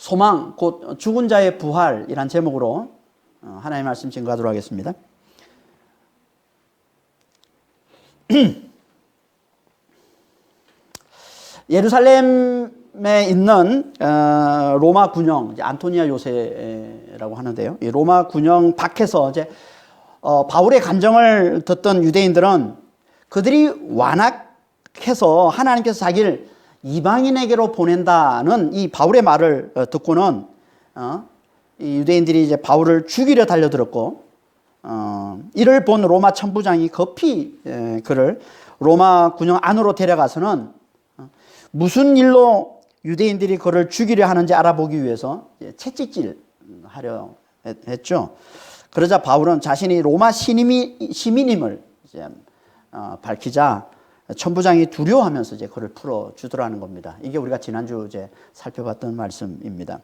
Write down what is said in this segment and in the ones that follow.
소망, 곧 죽은 자의 부활이란 제목으로 하나님의 말씀 증거하도록 하겠습니다. 예루살렘에 있는 로마 군영, 안토니아 요새라고 하는데요. 이 로마 군영 밖에서 이제 바울의 간정을 듣던 유대인들은 그들이 완악해서 하나님께서 자기를 이방인에게로 보낸다는 이 바울의 말을 듣고는 이 유대인들이 이제 바울을 죽이려 달려들었고, 이를 본 로마 천부장이 급히 그를 로마 군영 안으로 데려가서는 무슨 일로 유대인들이 그를 죽이려 하는지 알아보기 위해서 채찍질 하려 했죠. 그러자 바울은 자신이 로마 시민임을 이제 밝히자 천부장이 두려워하면서 이제 그를 풀어주더라는 겁니다. 이게 우리가 지난주 이제 살펴봤던 말씀입니다.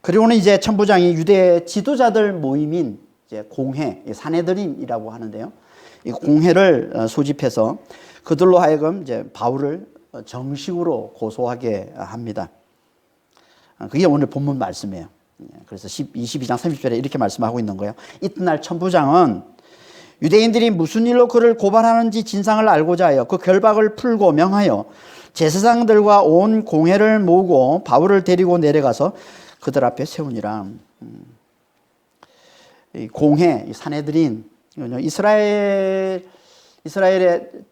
그리고는 이제 천부장이 유대 지도자들 모임인 이제 공회, 산헤드린이라고 하는데요. 이 공회를 소집해서 그들로 하여금 이제 바울을 정식으로 고소하게 합니다. 그게 오늘 본문 말씀이에요. 그래서 22장 30절에 이렇게 말씀하고 있는 거예요. 이튿날 천부장은 유대인들이 무슨 일로 그를 고발하는지 진상을 알고자 하여 그 결박을 풀고 명하여 제사장들과 온 공회를 모으고 바울을 데리고 내려가서 그들 앞에 세우니라. 이 공회, 이 산헤드린, 이스라엘의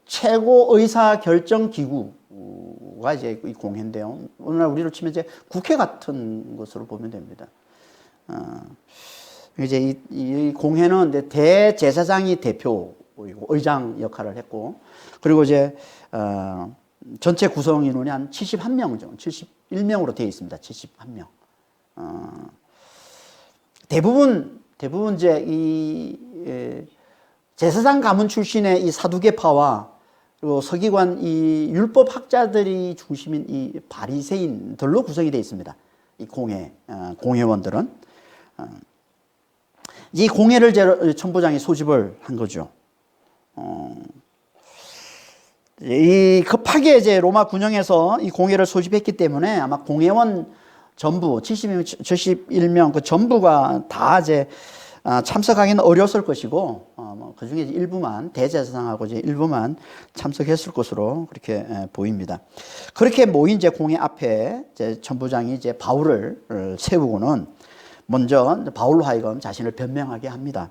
최고 의사 결정 기구가 이제 이 공회인데요. 오늘날 우리로 치면 이제 국회 같은 것으로 보면 됩니다. 이제 이 공회는 대제사장이 대표이고 의장 역할을 했고, 그리고 이제 전체 구성 인원이 한 71명 정도, 71명으로 되어 있습니다. 71명. 대부분 이제 이 제사장 가문 출신의 이 사두개파와 그리고 서기관 이 율법 학자들이 중심인 이 바리새인들로 구성이 되어 있습니다. 이 공회원들은. 이 공회를 천부장이 소집을 한 거죠. 이 급하게 이제 로마 군영에서 이 공회를 소집했기 때문에 아마 공회원 전부 71명 그 전부가 다 이제 참석하기는 어려웠을 것이고, 그 중에 일부만, 대제사장하고 이제 일부만 참석했을 것으로 그렇게 보입니다. 그렇게 모인 이제 공회 앞에 이제 천부장이 이제 바울을 세우고는 먼저 바울로 하여금 자신을 변명하게 합니다.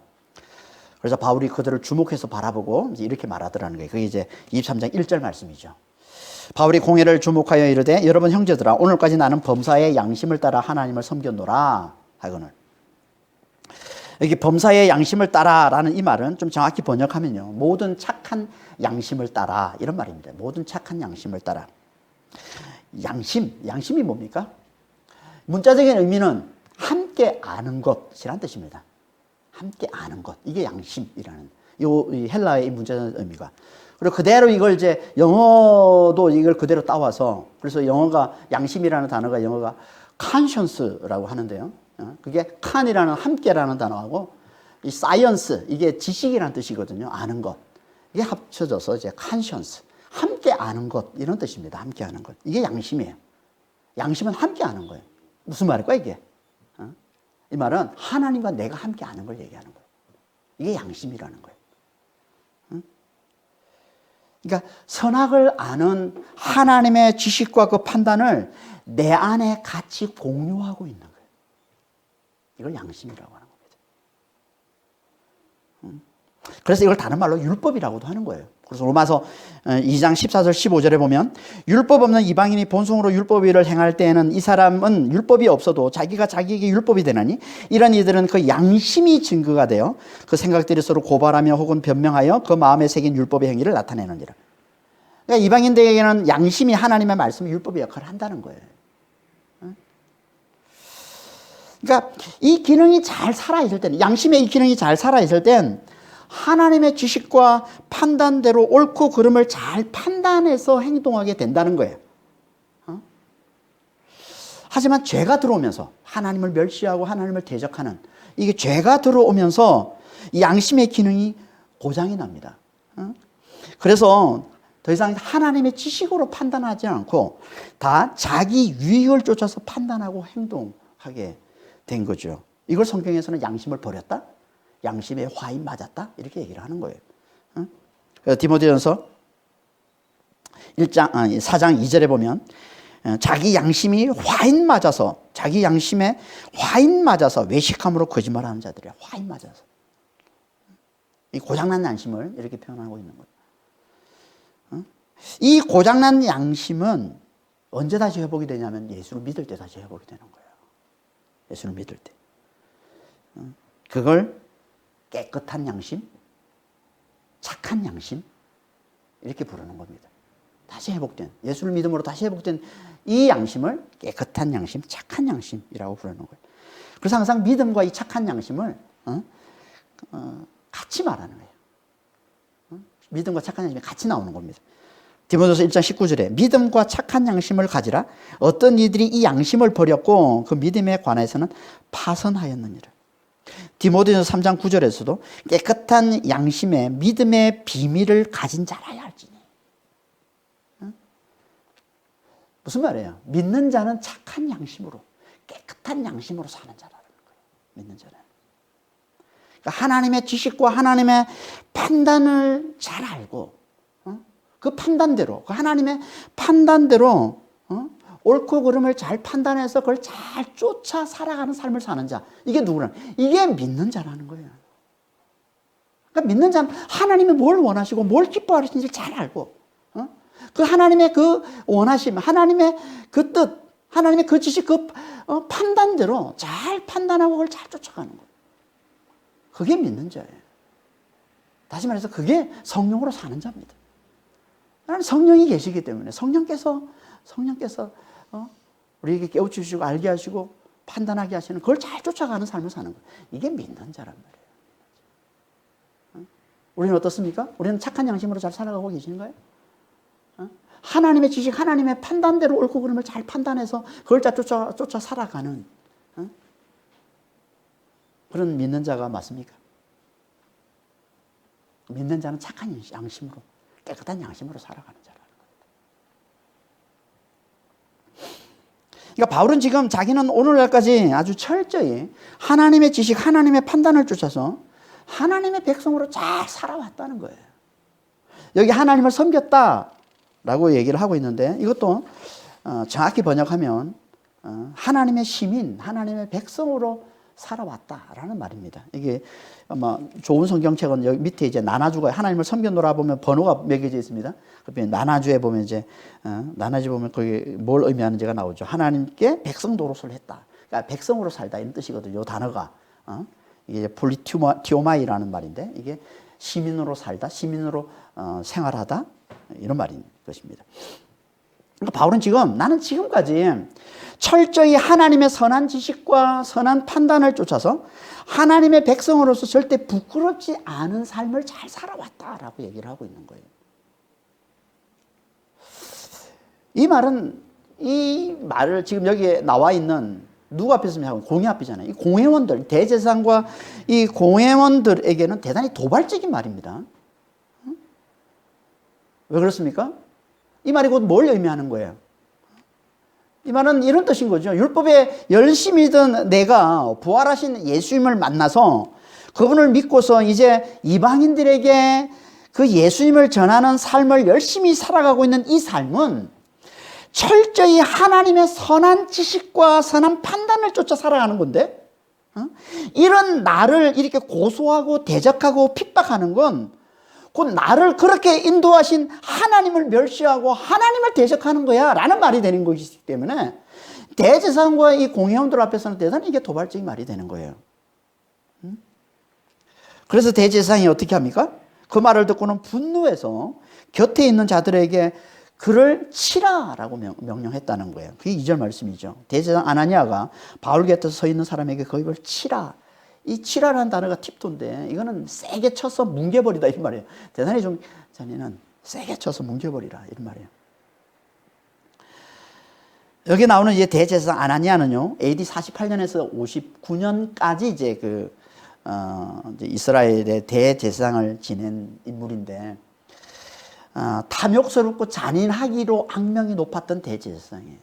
그래서 바울이 그들을 주목해서 바라보고 이제 이렇게 말하더라는 거예요. 그게 이제 23장 1절 말씀이죠. 바울이 공회를 주목하여 이르되, 여러분 형제들아, 오늘까지 나는 범사의 양심을 따라 하나님을 섬겼노라 하거늘. 여기 범사의 양심을 따라라는 이 말은 좀 정확히 번역하면요, 모든 착한 양심을 따라, 이런 말입니다. 모든 착한 양심을 따라. 양심이 뭡니까? 문자적인 의미는 함께 아는 것이란 뜻입니다. 함께 아는 것, 이게 양심이라는 이 헬라의 이 문자적인 의미가. 그리고 그대로 이걸 이제 영어도 이걸 그대로 따와서, 그래서 영어가 양심이라는 단어가 영어가 conscience라고 하는데요. 그게 칸이라는 함께라는 단어하고 이 사이언스, 이게 지식이라는 뜻이거든요. 아는 것. 이게 합쳐져서 이제 conscience, 함께 아는 것, 이런 뜻입니다. 함께 아는 것. 이게 양심이에요. 양심은 함께 아는 거예요. 무슨 말일까 이게? 이 말은 하나님과 내가 함께 아는 걸 얘기하는 거예요. 이게 양심이라는 거예요. 그러니까 선악을 아는 하나님의 지식과 그 판단을 내 안에 같이 공유하고 있는 거예요. 이걸 양심이라고 하는 겁니다. 그래서 이걸 다른 말로 율법이라고도 하는 거예요. 그래서 로마서 2장 14절 15절에 보면, 율법 없는 이방인이 본성으로 율법을 행할 때에는 이 사람은 율법이 없어도 자기가 자기에게 율법이 되나니 이런 이들은 그 양심이 증거가 되어 그 생각들이 서로 고발하며 혹은 변명하여 그 마음에 새긴 율법의 행위를 나타내느니라. 그러니까 이방인들에게는 양심이 하나님의 말씀, 율법의 역할을 한다는 거예요. 그러니까 이 기능이 잘 살아있을 때는, 양심의 이 기능이 잘 살아있을 땐 하나님의 지식과 판단대로 옳고 그름을 잘 판단해서 행동하게 된다는 거예요. 하지만 죄가 들어오면서 하나님을 멸시하고 하나님을 대적하는, 이게 죄가 들어오면서 이 양심의 기능이 고장이 납니다. 그래서 더 이상 하나님의 지식으로 판단하지 않고 다 자기 유익을 쫓아서 판단하고 하게 된 거죠. 이걸 성경에서는 양심을 버렸다? 양심의 화인 맞았다? 이렇게 얘기를 하는 거예요. 그래서 디모데전서 4장 2절에 보면 자기 양심이 화인 맞아서 자기 양심에 화인 맞아서 외식함으로 거짓말하는 자들이야. 화인 맞아서. 이 고장난 양심을 이렇게 표현하고 있는 거예요. 이 고장난 양심은 언제 다시 회복이 되냐면 예수를 믿을 때 다시 회복이 되는 거예요. 예수를 믿을 때. 그걸 깨끗한 양심, 착한 양심 이렇게 부르는 겁니다. 다시 회복된, 예수를 믿음으로 다시 회복된 이 양심을 깨끗한 양심, 착한 양심이라고 부르는 거예요. 그래서 항상 믿음과 이 착한 양심을 같이 말하는 거예요. 믿음과 착한 양심이 같이 나오는 겁니다. 디모데후서 1장 19절에 믿음과 착한 양심을 가지라. 어떤 이들이 이 양심을 버렸고 그 믿음에 관해서는 파선하였느니라. 디모데후서 3장 9절에서도 깨끗한 양심에 믿음의 비밀을 가진 자라야 할지니. 무슨 말이에요? 믿는 자는 착한 양심으로, 깨끗한 양심으로 사는 자라는 거예요. 믿는 자는. 그러니까 하나님의 지식과 하나님의 판단을 잘 알고, 그 판단대로, 그 하나님의 판단대로, 옳고 그름을 잘 판단해서 그걸 잘 쫓아 살아가는 삶을 사는 자. 이게 누구냐? 이게 믿는 자라는 거예요. 그러니까 믿는 자는 하나님이 뭘 원하시고 뭘 기뻐하시는지 잘 알고, 그 하나님의 그 원하심, 하나님의 그 뜻, 하나님의 그 지식, 그 판단대로 잘 판단하고 그걸 잘 쫓아가는 거예요. 그게 믿는 자예요. 다시 말해서 그게 성령으로 사는 자입니다. 성령이 계시기 때문에 성령께서 우리에게 깨우치시고 알게 하시고 판단하게 하시는 그걸 잘 쫓아가는 삶을 사는 거예요. 이게 믿는 자란 말이에요. 우리는 어떻습니까? 우리는 착한 양심으로 잘 살아가고 계신가요? 하나님의 지식, 하나님의 판단대로 옳고 그름을 잘 판단해서 그걸 잘 쫓아 살아가는 그런 믿는 자가 맞습니까? 믿는 자는 착한 양심으로, 깨끗한 양심으로 살아가는 자라는 겁니다. 그러니까 바울은 지금 자기는 오늘날까지 아주 철저히 하나님의 지식, 하나님의 판단을 쫓아서 하나님의 백성으로 잘 살아왔다는 거예요. 여기 하나님을 섬겼다라고 얘기를 하고 있는데 이것도 정확히 번역하면 하나님의 시민, 하나님의 백성으로 살아왔다라는 말입니다. 이게 아마 좋은 성경책은 여기 밑에 이제 나나주가 하나님을 섬겨노라 보면 번호가 매겨져 있습니다. 그러면 나나주에 보면 이제 나나주 보면 거기 뭘 의미하는지가 나오죠. 하나님께 백성 노릇을 했다. 그러니까 백성으로 살다 이런 뜻이거든요. 이 단어가 이게 폴리티오마이라는 말인데 이게 시민으로 살다, 시민으로 생활하다 이런 말인 것입니다. 그러니까 바울은 지금 나는 지금까지 철저히 하나님의 선한 지식과 선한 판단을 쫓아서 하나님의 백성으로서 절대 부끄럽지 않은 삶을 잘 살아왔다라고 얘기를 하고 있는 거예요. 이 말을 지금 여기에 나와 있는 누구 앞에서 하고 공회 앞이잖아요. 이 공회원들, 대제사장과 이 공회원들에게는 대단히 도발적인 말입니다. 왜 그렇습니까? 이 말이 곧 뭘 의미하는 거예요? 이 말은 이런 뜻인 거죠. 율법에 열심히든 내가 부활하신 예수님을 만나서 그분을 믿고서 이제 이방인들에게 그 예수님을 전하는 삶을 열심히 살아가고 있는 이 삶은 철저히 하나님의 선한 지식과 선한 판단을 쫓아 살아가는 건데 이런 나를 이렇게 고소하고 대적하고 핍박하는 건 곧 나를 그렇게 인도하신 하나님을 멸시하고 하나님을 대적하는 거야 라는 말이 되는 것이기 때문에 대제사장과 이 공회원들 앞에서는 대단히 이게 도발적인 말이 되는 거예요. 그래서 대제사장이 어떻게 합니까? 그 말을 듣고는 분노해서 곁에 있는 자들에게 그를 치라라고 명령했다는 거예요. 그게 2절 말씀이죠. 대제사장 아나니아가 바울 곁에 서 있는 사람에게 그 입을 치라. 이 치라라는 단어가 팁도인데 이거는 세게 쳐서 뭉개버리다 이런 말이에요. 대단히 좀 자네는 세게 쳐서 뭉개버리라 이런 말이에요. 여기 나오는 이제 대제사장 아나니아는요, AD 48년에서 59년까지 이제 이제 이스라엘의 대제사장을 지낸 인물인데, 탐욕스럽고 잔인하기로 악명이 높았던 대제사장이에요.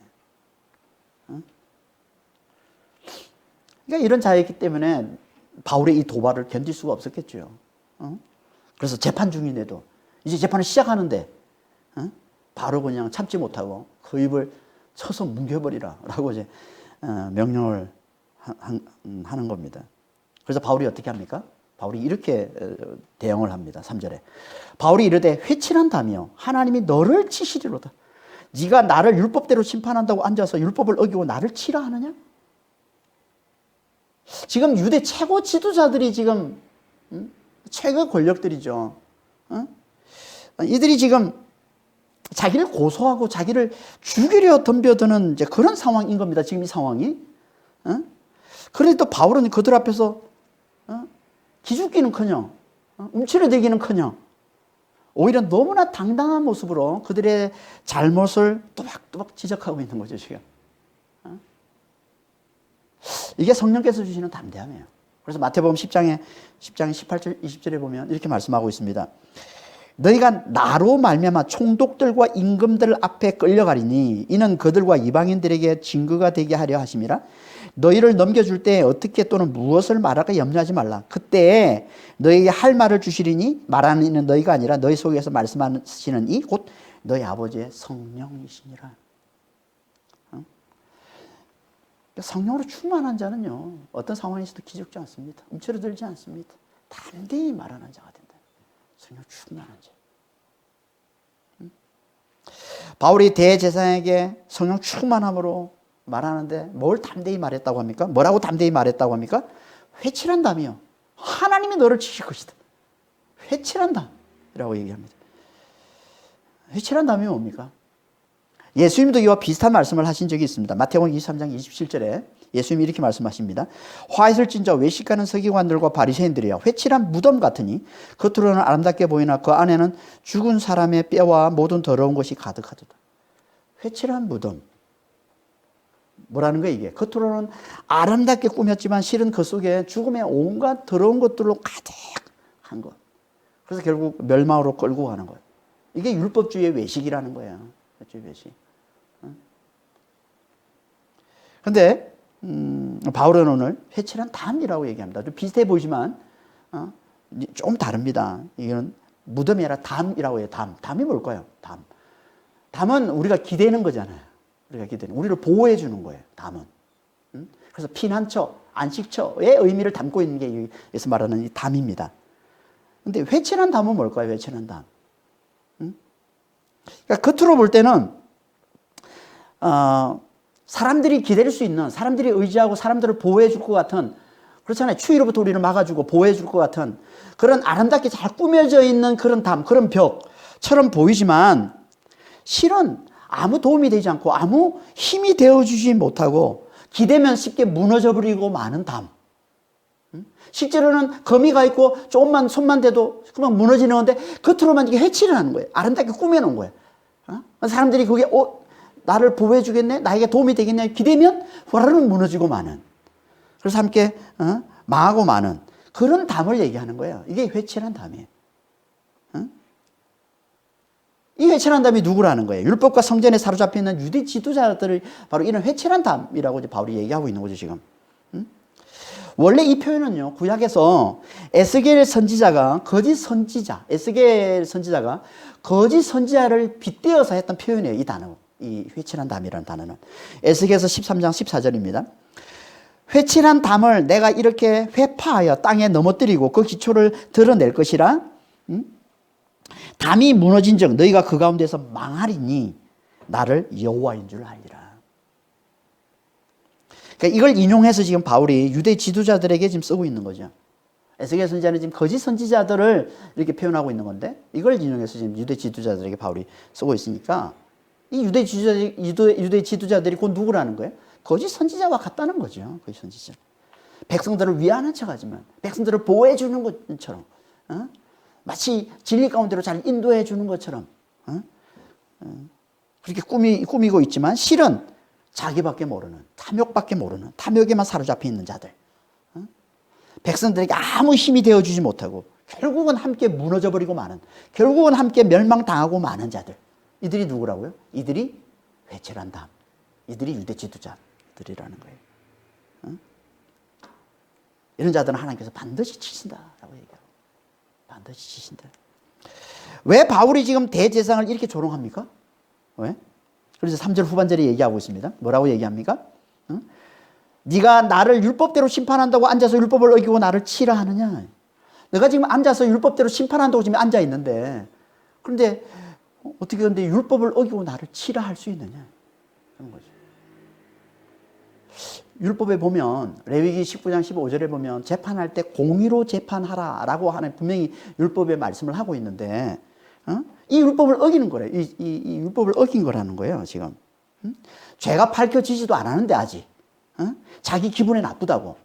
그러니까 이런 자였기 때문에 바울의 이 도발을 견딜 수가 없었겠죠. 그래서 재판 중인데도 이제 재판을 시작하는데 바로 그냥 참지 못하고 그 입을 쳐서 뭉개버리라 라고 이제 명령을 하는 겁니다. 그래서 바울이 어떻게 합니까? 바울이 이렇게 대응을 합니다. 3절에 바울이 이르되 회칠한다며 하나님이 너를 치시리로다. 네가 나를 율법대로 심판한다고 앉아서 율법을 어기고 나를 치라 하느냐? 지금 유대 최고 지도자들이 지금 최고 권력들이죠. 이들이 지금 자기를 고소하고 자기를 죽이려 덤벼드는 이제 그런 상황인 겁니다. 지금 이 상황이. 그래도 바울은 그들 앞에서 기죽기는커녕 움츠러들기는커녕 오히려 너무나 당당한 모습으로 그들의 잘못을 또박또박 지적하고 있는 거죠, 지금. 이게 성령께서 주시는 담대함이에요. 그래서 마태복음 10장에 18절 20절에 보면 이렇게 말씀하고 있습니다. 너희가 나로 말미암아 총독들과 임금들 앞에 끌려가리니 이는 그들과 이방인들에게 증거가 되게 하려 하심이라. 너희를 넘겨줄 때 어떻게 또는 무엇을 말할까 염려하지 말라. 그때 너희에게 할 말을 주시리니 말하는 이는 너희가 아니라 너희 속에서 말씀하시는 이 곧 너희 아버지의 성령이시니라. 성령으로 충만한 자는요 어떤 상황에서도 기죽지 않습니다. 움츠러들지 않습니다. 담대히 말하는 자가 된다. 성령 충만한 자. 바울이 대제사장에게 성령 충만함으로 말하는데 뭘 담대히 말했다고 합니까? 뭐라고 담대히 말했다고 합니까? 회칠한다며 하나님이 너를 치실 것이다. 회칠한다라고 얘기합니다. 회칠한다며 뭡니까? 예수님도 이와 비슷한 말씀을 하신 적이 있습니다. 마태복음 23장 27절에 예수님이 이렇게 말씀하십니다. 화 있을진 자 외식하는 서기관들과 바리새인들이여 회칠한 무덤 같으니 겉으로는 아름답게 보이나 그 안에는 죽은 사람의 뼈와 모든 더러운 것이 가득하도다. 회칠한 무덤. 뭐라는 거예요 이게? 겉으로는 아름답게 꾸몄지만 실은 그 속에 죽음의 온갖 더러운 것들로 가득한 것. 그래서 결국 멸망으로 끌고 가는 거예요. 이게 율법주의의 외식이라는 거예요. 율법주의 외식. 그런데 바울은 오늘 회칠한 담이라고 얘기합니다. 좀 비슷해 보이지만 좀 다릅니다. 이건 무덤이 아니라 담이라고 해요. 담. 담이 뭘까요? 담. 담은 우리가 기대는 거잖아요. 우리가 기대는 우리를 보호해 주는 거예요. 담은. 그래서 피난처, 안식처의 의미를 담고 있는 게 여기서 말하는 이 담입니다. 근데 회칠한 담은 뭘까요? 회칠한 담. 그러니까 겉으로 볼 때는 사람들이 기다릴 수 있는, 사람들이 의지하고 사람들을 보호해 줄 것 같은, 그렇잖아요. 추위로부터 우리를 막아주고 보호해 줄 것 같은 그런 아름답게 잘 꾸며져 있는 그런 담, 그런 벽처럼 보이지만 실은 아무 도움이 되지 않고 아무 힘이 되어주지 못하고 기대면 쉽게 무너져버리고 마는 담. 실제로는 거미가 있고 조금만 손만 대도 그만 무너지는 건데 겉으로만 이게 해치를 하는 거예요. 아름답게 꾸며놓은 거예요. 사람들이 그게 나를 보호해 주겠네? 나에게 도움이 되겠네? 기대면 화르륵 무너지고 마는. 그래서 함께 망하고 마는 그런 담을 얘기하는 거예요. 이게 회칠한 담이에요. 이 회칠한 담이 누구라는 거예요? 율법과 성전에 사로잡혀 있는 유대 지도자들을 바로 이런 회칠한 담이라고 이제 바울이 얘기하고 있는 거죠, 지금. 원래 이 표현은요, 구약에서 에스겔 선지자가 거짓 선지자를 빗대어서 했던 표현이에요, 이 단어. 이 회칠한 담이라는 단어는. 에스겔서 13장 14절입니다. 회칠한 담을 내가 이렇게 회파하여 땅에 넘어뜨리고 그 기초를 드러낼 것이라. 담이 무너진 적 너희가 그 가운데서 망하리니 나를 여호와인 줄 알리라. 그러니까 이걸 인용해서 지금 바울이 유대 지도자들에게 지금 쓰고 있는 거죠. 에스겔 선지자는 지금 거짓 선지자들을 이렇게 표현하고 있는 건데 이걸 인용해서 지금 유대 지도자들에게 바울이 쓰고 있으니까 이 유대 지도자들이 곧 누구라는 거예요? 거짓 선지자와 같다는 거죠. 거짓 선지자. 백성들을 위하는 척하지만 백성들을 보호해 주는 것처럼 마치 진리 가운데로 잘 인도해 주는 것처럼 그렇게 꾸미고 있지만 실은 자기밖에 모르는, 탐욕밖에 모르는, 탐욕에만 사로잡혀 있는 자들. 백성들에게 아무 힘이 되어주지 못하고 결국은 함께 무너져버리고 마는, 결국은 함께 멸망당하고 마는 자들. 이들이 누구라고요? 이들이 회칠한 담. 이들이 유대 지도자들이라는 거예요. 이런 자들은 하나님께서 반드시 치신다라고 얘기하고 반드시 치신다. 왜 바울이 지금 대제사장을 이렇게 조롱합니까? 왜? 그래서 3절 후반절에 얘기하고 있습니다. 뭐라고 얘기합니까? 응? 네가 나를 율법대로 심판한다고 앉아서 율법을 어기고 나를 치라 하느냐? 내가 지금 앉아서 율법대로 심판한다고 지금 앉아 있는데, 그런데 어떻게 근데 율법을 어기고 나를 치라 할 수 있느냐? 그런 거죠. 율법에 보면 레위기 19장 15절에 보면 재판할 때 공의로 재판하라라고 하는 분명히 율법의 말씀을 하고 있는데, 이 율법을 어기는 거래요. 이 율법을 어긴 거라는 거예요, 지금. 죄가 밝혀지지도 않았는데 아직. 자기 기분에 나쁘다고.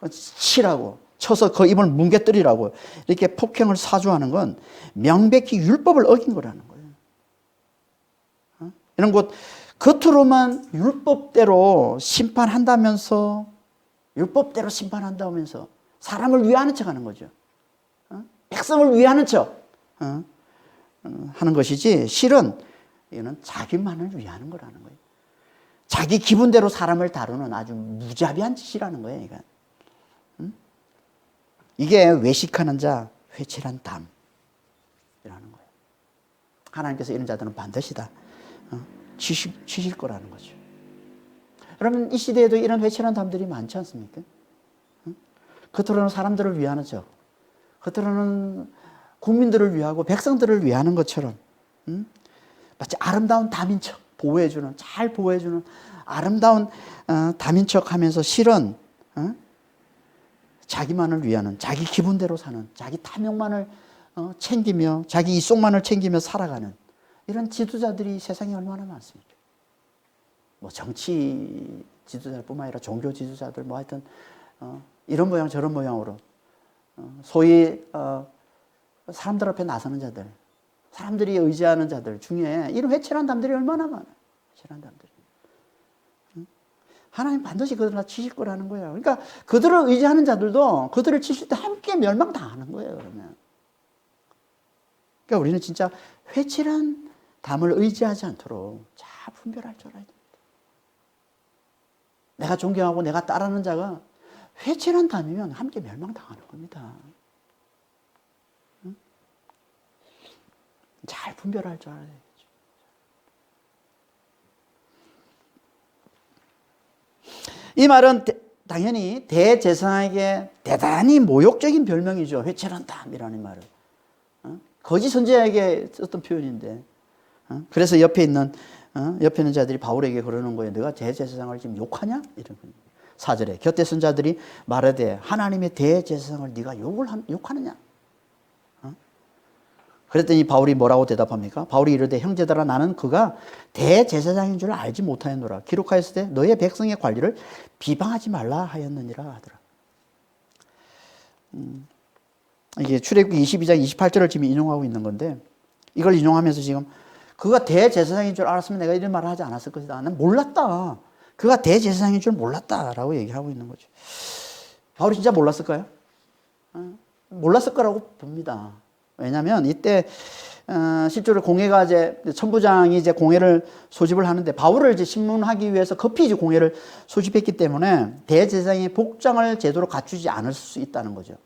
치라고. 쳐서 그 입을 뭉개뜨리라고. 이렇게 폭행을 사주하는 건 명백히 율법을 어긴 거라는 거예요. 이런 것, 겉으로만 율법대로 심판한다면서, 율법대로 심판한다면서 사람을 위하는 척 하는 거죠. 백성을 위하는 척 하는 것이지, 실은 이거는 자기만을 위하는 거라는 거예요. 자기 기분대로 사람을 다루는 아주 무자비한 짓이라는 거예요. 이건. 이게 외식하는 자, 회칠한 담이라는 거예요. 하나님께서 이런 자들은 반드시 다 치실 거라는 거죠. 그러면 이 시대에도 이런 회칠한 담들이 많지 않습니까? 겉으로는 사람들을 위하는 척, 겉으로는 국민들을 위하고 백성들을 위하는 것처럼 마치 아름다운 담인 척 보호해주는, 잘 보호해주는 아름다운 담인 척 하면서 실은 자기만을 위하는, 자기 기분대로 사는, 자기 탐욕만을 챙기며 자기 이속만을 챙기며 살아가는 이런 지도자들이 세상에 얼마나 많습니까? 뭐 정치 지도자뿐만 아니라 종교 지도자들 뭐 하여튼 이런 모양 저런 모양으로 소위 사람들 앞에 나서는 자들, 사람들이 의지하는 자들 중에 이런 회칠한 담들이 얼마나 많아요. 회칠한 담들이. 하나님 반드시 그들을 다 치실 거라는 거예요. 그러니까 그들을 의지하는 자들도 그들을 치실 때 함께 멸망당하는 거예요. 그러면. 그러니까 우리는 진짜 회칠한 담을 의지하지 않도록 잘 분별할 줄 알아야 됩니다. 내가 존경하고 내가 따르는 자가 회칠한 담이면 함께 멸망당하는 겁니다. 잘 분별할 줄 알아야 되겠죠. 이 말은 당연히 대제사장에게 대단히 모욕적인 별명이죠. 회칠한 담이라는 말은. 거짓 선지자에게 썼던 표현인데. 그래서 옆에 있는 자들이 바울에게 그러는 거예요. 너가 대제사장을 지금 욕하냐? 이런 거예요. 4절에 곁에 선 자들이 말하되 하나님의 대제사장을 네가 욕하느냐? 그랬더니 바울이 뭐라고 대답합니까? 바울이 이르되 형제들아 나는 그가 대제사장인 줄 알지 못하였노라. 기록하였을 때 너의 백성의 관리를 비방하지 말라 하였느니라 하더라. 이게 출애굽기 22장 28절을 지금 인용하고 있는 건데 이걸 인용하면서 지금 그가 대제사장인 줄 알았으면 내가 이런 말을 하지 않았을 것이다. 난 몰랐다. 그가 대제사장인 줄 몰랐다라고 얘기하고 있는 거죠. 바울이 진짜 몰랐을까요? 몰랐을 거라고 봅니다. 왜냐하면 이때 실제로 공회가 이제 천부장이 이제 공회를 소집을 하는데 바울을 이제 신문하기 위해서 급히 이제 공회를 소집했기 때문에 대제사장의 복장을 제대로 갖추지 않을 수 있다는 거죠.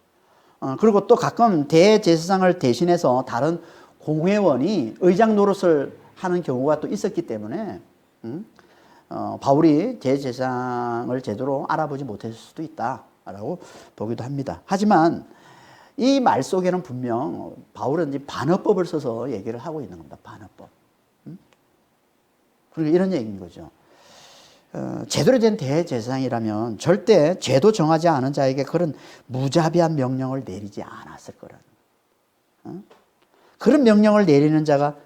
그리고 또 가끔 대제사장을 대신해서 다른 공회원이 의장 노릇을 하는 경우가 또 있었기 때문에 바울이 대제사장을 제대로 알아보지 못했을 수도 있다라고 보기도 합니다. 하지만 이 말 속에는 분명 바울은 이제 반어법을 써서 얘기를 하고 있는 겁니다. 반어법. 그리고 이런 얘기인 거죠. 제대로 된 대제사장이라면 절대 죄도 정하지 않은 자에게 그런 무자비한 명령을 내리지 않았을 거라는. 그런 명령을 내리는 자가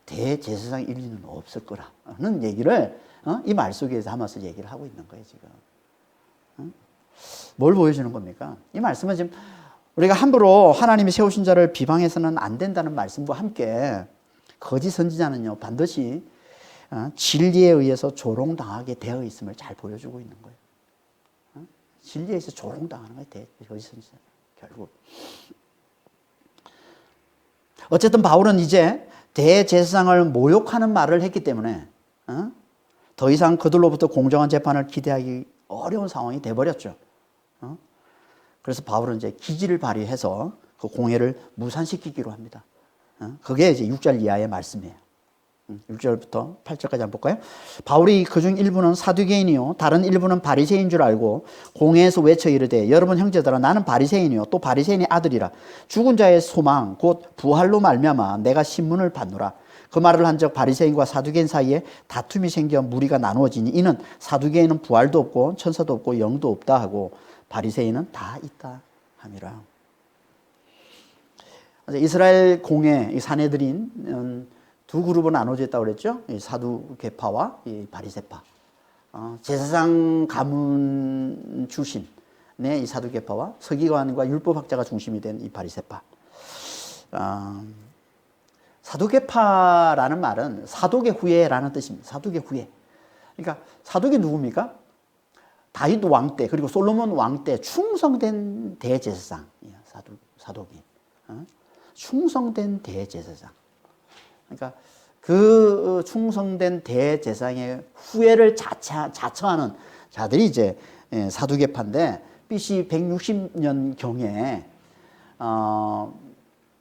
대제사장일 리는 없을 거라는 얘기를 이 말 속에 담아서 얘기를 하고 있는 거예요, 지금. 뭘 보여주는 겁니까? 이 말씀은 지금 우리가 함부로 하나님이 세우신 자를 비방해서는 안 된다는 말씀과 함께 거짓 선지자는요 반드시 진리에 의해서 조롱당하게 되어 있음을 잘 보여주고 있는 거예요. 진리에 의해서 조롱당하는 거예요. 거짓 선지자 결국. 어쨌든 바울은 이제 대제사장을 모욕하는 말을 했기 때문에 더 이상 그들로부터 공정한 재판을 기대하기 어려운 상황이 돼버렸죠. 그래서 바울은 이제 기지를 발휘해서 그 공회를 무산시키기로 합니다. 그게 이제 6절 이하의 말씀이에요. 6절부터 8절까지 한번 볼까요? 바울이 그중 일부는 사두개인이요 다른 일부는 바리새인 줄 알고 공회에서 외쳐 이르되 여러분 형제들아 나는 바리새인이요 또 바리새인의 아들이라 죽은 자의 소망 곧 부활로 말미암아 내가 신문을 받노라. 그 말을 한즉 바리새인과 사두개인 사이에 다툼이 생겨 무리가 나누어지니 이는 사두개인은 부활도 없고 천사도 없고 영도 없다 하고 바리새인은 다 있다 함이라. 이스라엘 공회 이 사내들인 두 그룹으로 나눠져 있다고 그랬죠. 이 사두개파와 이 바리새파. 제사장 가문 출신의 이 사두개파와 서기관과 율법학자가 중심이 된 이 바리새파. 사두개파라는 말은 사독의 후예라는 뜻입니다. 사독의 후예. 그러니까 사독이 누굽니까? 다윗 왕 때 그리고 솔로몬 왕 때 충성된 대제사장이에요. 사독이. 충성된 대제사장. 그러니까 그 충성된 대제사장의 후예를 자처하는 자들이 이제 사두개파인데 BC 160년 경에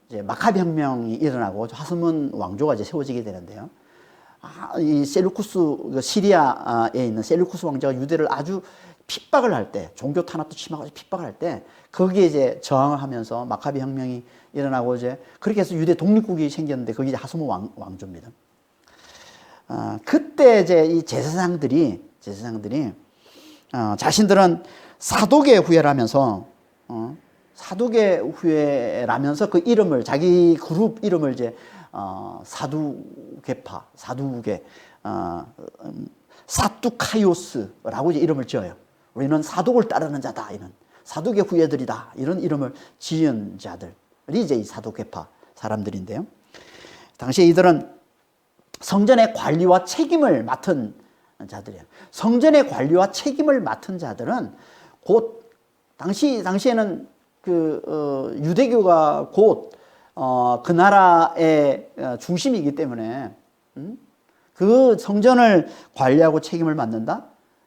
이제 마카비 혁명이 일어나고 하스몬 왕조가 이제 세워지게 되는데요. 이 셀루쿠스 시리아에 있는 셀루쿠스 왕자가 유대를 아주 핍박을 할 때, 종교 탄압도 심하고 핍박을 할 때 거기에 이제 저항을 하면서 마카비 혁명이 일어나고 이제 그렇게 해서 유대 독립국이 생겼는데 그게 이제 하스몬 왕조입니다. 그때 이제 이 제사장들이 자신들은 사독의 후예라면서 사독의 후예라면서 그 이름을 자기 그룹 이름을 이제 사두개파, 사두개, 사두카이오스라고 이제 이름을 지어요. 우리는 사독을 따르는 자다. 이런 사독의 후예들이다. 이런 이름을 지은 자들이 이제 이 사두개파 사람들인데요. 당시에 이들은 성전의 관리와 책임을 맡은 자들이에요. 성전의 관리와 책임을 맡은 자들은 곧 당시에는 유대교가 곧 그 나라의 중심이기 때문에 그 성전을 관리하고 책임을 맡는다?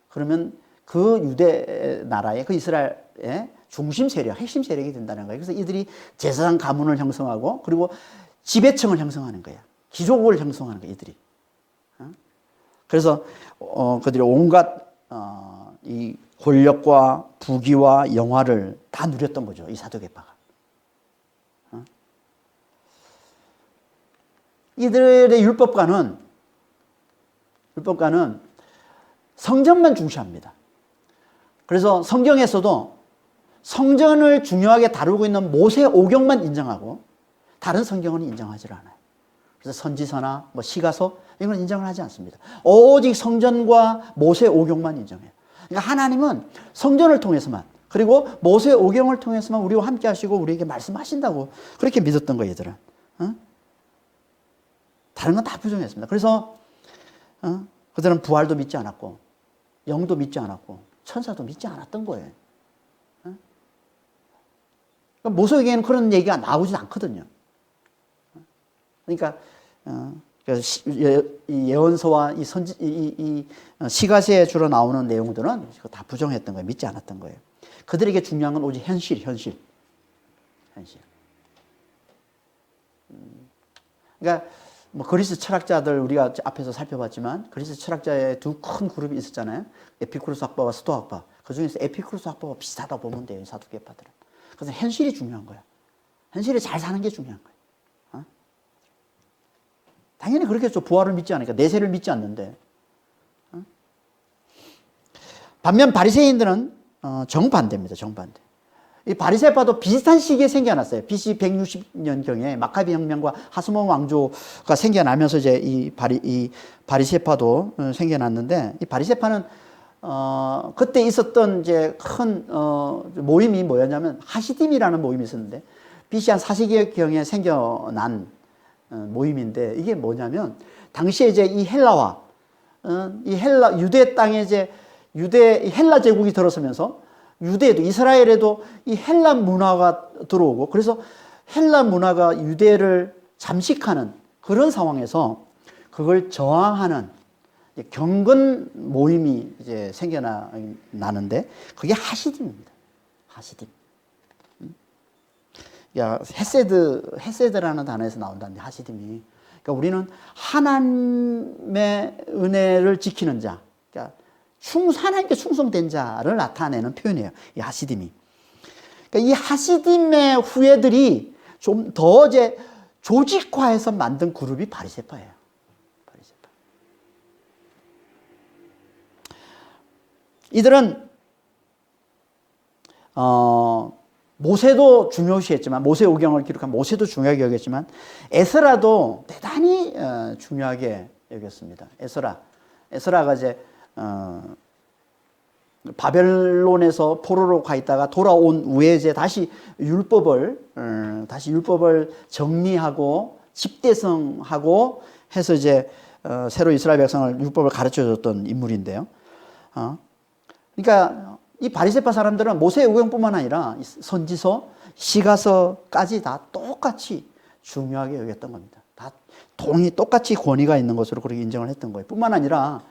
그러면 그 유대 나라의 그 이스라엘의 중심 세력, 핵심 세력이 된다는 거예요. 그래서 이들이 제사장 가문을 형성하고 그리고 지배층을 형성하는 거야. 귀족을 형성하는 거야, 이들이. 그래서 그들이 온갖 이 권력과 부귀와 영화를 다 누렸던 거죠, 이 사두개파가. 이들의 율법가는 성전만 중시합니다. 그래서 성경에서도 성전을 중요하게 다루고 있는 모세 오경만 인정하고 다른 성경은 인정하지 않아요. 그래서 선지서나 시가서 이건 인정을 하지 않습니다. 오직 성전과 모세 오경만 인정해요. 그러니까 하나님은 성전을 통해서만 그리고 모세 오경을 통해서만 우리와 함께 하시고 우리에게 말씀하신다고 그렇게 믿었던 거예요, 얘들은. 다른 건 다 부정했습니다. 그래서 그들은 부활도 믿지 않았고 영도 믿지 않았고 천사도 믿지 않았던 거예요. 그러니까 모세에게는 그런 얘기가 나오지 않거든요. 그러니까 이 예언서와 이 시가서에 주로 나오는 내용들은 다 부정했던 거예요. 믿지 않았던 거예요. 그들에게 중요한 건 오직 현실. 그러니까 그리스 철학자들 우리가 앞에서 살펴봤지만 그리스 철학자의 두 큰 그룹이 있었잖아요. 에피쿠로스 학파와 스토아 학파. 그 중에서 에피쿠로스 학파와 비슷하다 보면 돼요. 사두개파들은. 그래서 현실이 중요한 거야. 현실이 잘 사는 게 중요한 거야. 당연히 그렇겠죠. 부활을 믿지 않으니까. 내세를 믿지 않는데. 반면 바리새인들은 정반대입니다. 정반대. 이 바리새파도 비슷한 시기에 생겨났어요. BC 160년경에 마카비 혁명과 하스몬 왕조가 생겨나면서 이제 이 바리새파도 생겨났는데 이 바리새파는 그때 있었던 이제 큰 모임이 뭐였냐면 하시딤이라는 모임이 있었는데 BC 한 4세기경에 생겨난 모임인데 이게 뭐냐면 당시에 이제 이 헬라와 유대 땅에 이제 헬라 제국이 들어서면서 유대에도 이스라엘에도 이 헬라 문화가 들어오고 그래서 헬라 문화가 유대를 잠식하는 그런 상황에서 그걸 저항하는 경건 모임이 이제 생겨나는데 그게 하시딤입니다. 하시딤. 야, 헤세드라는 단어에서 나온다는데 하시딤이. 그러니까 우리는 하나님의 은혜를 지키는 자, 그러니까 하나님께 충성된 자를 나타내는 표현이에요. 이 하시딤이. 그러니까 이 하시딤의 후예들이 좀 더 이제 조직화해서 만든 그룹이 바리새파예요. 바리새파. 이들은 모세도 중요시했지만, 모세오경을 기록한 모세도 중요하게 여겼지만 에스라도 대단히 중요하게 여겼습니다. 에스라가 이제 바벨론에서 포로로 가 있다가 돌아온 후에 이제 다시 율법을 정리하고 집대성하고 해서 이제 새로 이스라엘 백성을 율법을 가르쳐 줬던 인물인데요. 그러니까 이 바리새파 사람들은 모세의 오경뿐만 아니라 선지서, 시가서까지 다 똑같이 중요하게 여겼던 겁니다. 다 똑같이 권위가 있는 것으로 그렇게 인정을 했던 거예요. 뿐만 아니라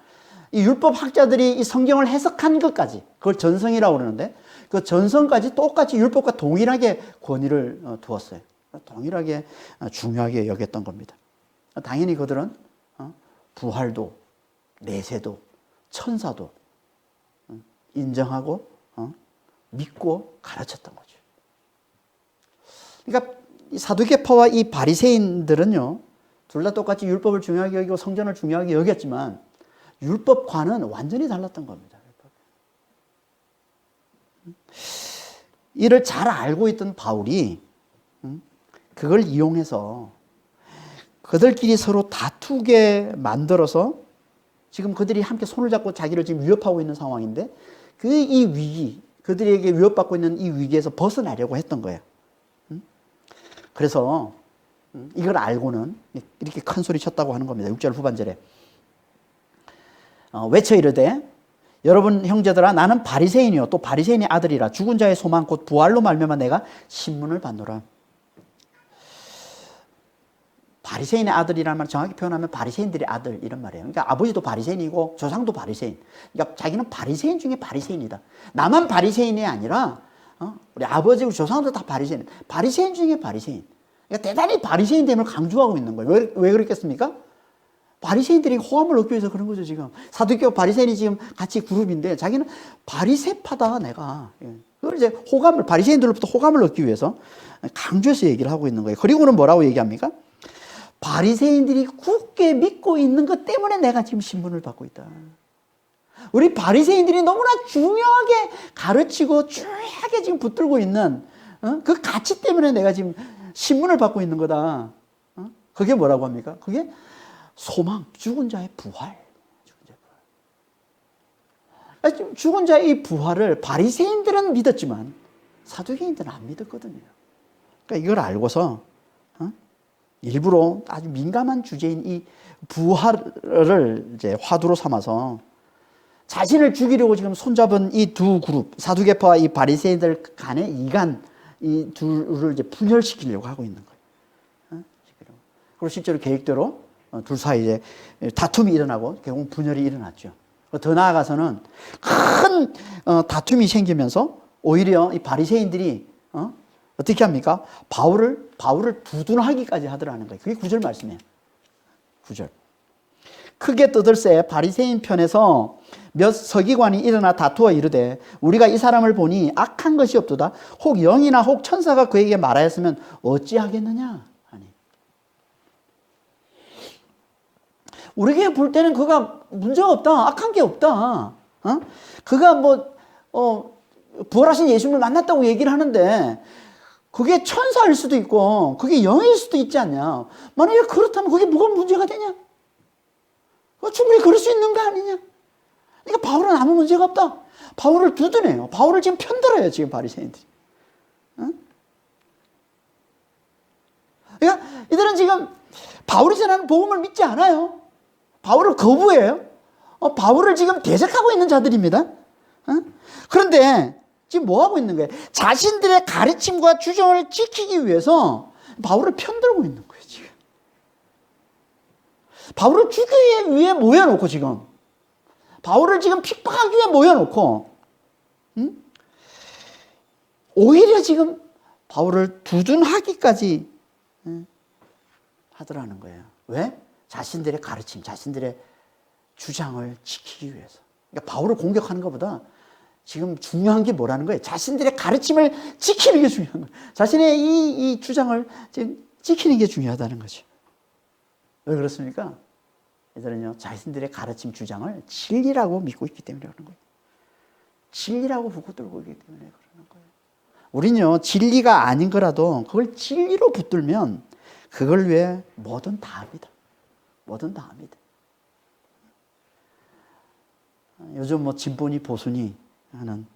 이 율법 학자들이 이 성경을 해석한 것까지, 그걸 전성이라고 그러는데 그 전성까지 똑같이 율법과 동일하게 권위를 두었어요. 동일하게 중요하게 여겼던 겁니다. 당연히 그들은 부활도, 내세도, 천사도 인정하고 믿고 가르쳤던 거죠. 그러니까 이 사두개파와 이 바리새인들은요, 둘 다 똑같이 율법을 중요하게 여기고 성전을 중요하게 여겼지만 율법과는 완전히 달랐던 겁니다. 이를 잘 알고 있던 바울이 그걸 이용해서 그들끼리 서로 다투게 만들어서 지금 그들이 함께 손을 잡고 자기를 지금 위협하고 있는 상황인데 이 위기, 그들에게 위협받고 있는 이 위기에서 벗어나려고 했던 거예요. 그래서 이걸 알고는 이렇게 큰 소리 쳤다고 하는 겁니다. 6절 후반절에 외쳐 이르되 여러분 형제들아 나는 바리새인이요 또 바리새인의 아들이라 죽은 자의 소망 곧 부활로 말미암아 내가 신문을 받노라. 바리새인의 아들이라는 말 정확히 표현하면 바리새인들의 아들 이런 말이에요. 그러니까 아버지도 바리새인이고 조상도 바리새인. 그러니까 자기는 바리새인 중에 바리새인이다. 나만 바리새인이 아니라 우리 아버지 우리 조상도 다 바리새인. 바리새인 중에 바리새인. 그러니까 대단히 바리새인됨을 강조하고 있는 거예요. 왜 그랬겠습니까? 바리새인들이 호감을 얻기 위해서 그런 거죠. 지금 사두개와 바리새인이 지금 같이 그룹인데 자기는 바리새파다 내가. 그걸 이제 바리새인들로부터 호감을 얻기 위해서 강조해서 얘기를 하고 있는 거예요. 그리고는 뭐라고 얘기합니까? 바리새인들이 굳게 믿고 있는 것 때문에 내가 지금 신분을 받고 있다. 우리 바리새인들이 너무나 중요하게 가르치고 중요하게 지금 붙들고 있는 그 가치 때문에 내가 지금 신분을 받고 있는 거다. 그게 뭐라고 합니까? 그게 소망, 죽은 자의 부활. 죽은 자의 부활을 바리새인들은 믿었지만 사두개인들은 안 믿었거든요. 그러니까 이걸 알고서 일부러 아주 민감한 주제인 이 부활을 이제 화두로 삼아서 자신을 죽이려고 지금 손잡은 이 두 그룹, 사두개파와 이 바리새인들 간의 이간, 이 둘을 이제 분열시키려고 하고 있는 거예요. 그리고 실제로 계획대로 둘 사이에 다툼이 일어나고 결국 분열이 일어났죠. 더 나아가서는 큰 다툼이 생기면서 오히려 이 바리새인들이 어떻게 합니까? 바울을 두둔하기까지 하더라는 거예요. 그게 9절 말씀이에요. 9절. 크게 떠들새 바리새인 편에서 몇 서기관이 일어나 다투어 이르되 우리가 이 사람을 보니 악한 것이 없도다. 혹 영이나 혹 천사가 그에게 말하였으면 어찌하겠느냐 하니. 우리에게 볼 때는 그가 문제가 없다. 악한 게 없다. 그가 부활하신 예수님을 만났다고 얘기를 하는데 그게 천사일 수도 있고 그게 영일 수도 있지 않냐. 만약에 그렇다면 그게 뭐가 문제가 되냐. 충분히 그럴 수 있는 거 아니냐. 그러니까 바울은 아무 문제가 없다. 바울을 두둔해요. 바울을 지금 편들어요. 지금 바리새인들이. 그러니까 이들은 지금 바울이 전하는 복음을 믿지 않아요. 바울을 거부해요. 바울을 지금 대적하고 있는 자들입니다. 그런데 지금 뭐 하고 있는 거예요? 자신들의 가르침과 주장을 지키기 위해서 바울을 편들고 있는 거예요, 지금. 바울을 죽이기 위해 모여놓고 지금. 바울을 지금 핍박하기 위해 모여놓고. 오히려 지금 바울을 두둔하기까지 하더라는 거예요. 왜? 자신들의 가르침, 자신들의 주장을 지키기 위해서. 그러니까 바울을 공격하는 것보다 지금 중요한 게 뭐라는 거예요? 자신들의 가르침을 지키는 게 중요한 거예요. 자신의 이 주장을 지금 지키는 게 중요하다는 거죠. 왜 그렇습니까? 얘들은요, 자신들의 가르침 주장을 진리라고 믿고 있기 때문에 그러는 거예요. 진리라고 붙들고 있기 때문에 그러는 거예요. 우리는요, 진리가 아닌 거라도 그걸 진리로 붙들면 그걸 위해 뭐든 다 합니다. 뭐든 다 합니다. 요즘 뭐 진보니 보수니 하는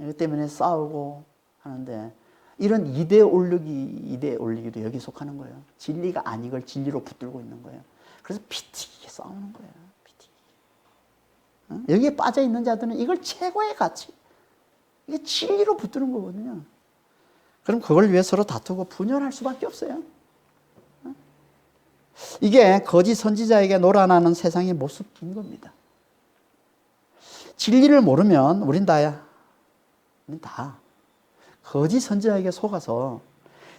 이것 때문에 싸우고 하는데 이런 이데올로기도 여기 속하는 거예요. 진리가 아닌 걸 진리로 붙들고 있는 거예요. 그래서 피튀기게 싸우는 거예요. 피튀기게. 여기에 빠져 있는 자들은 이걸 최고의 가치, 이게 진리로 붙드는 거거든요. 그럼 그걸 위해 서로 다투고 분열할 수밖에 없어요. 이게 거짓 선지자에게 놀아나는 세상의 모습인 겁니다. 진리를 모르면 우린 다 거짓 선지자에게 속아서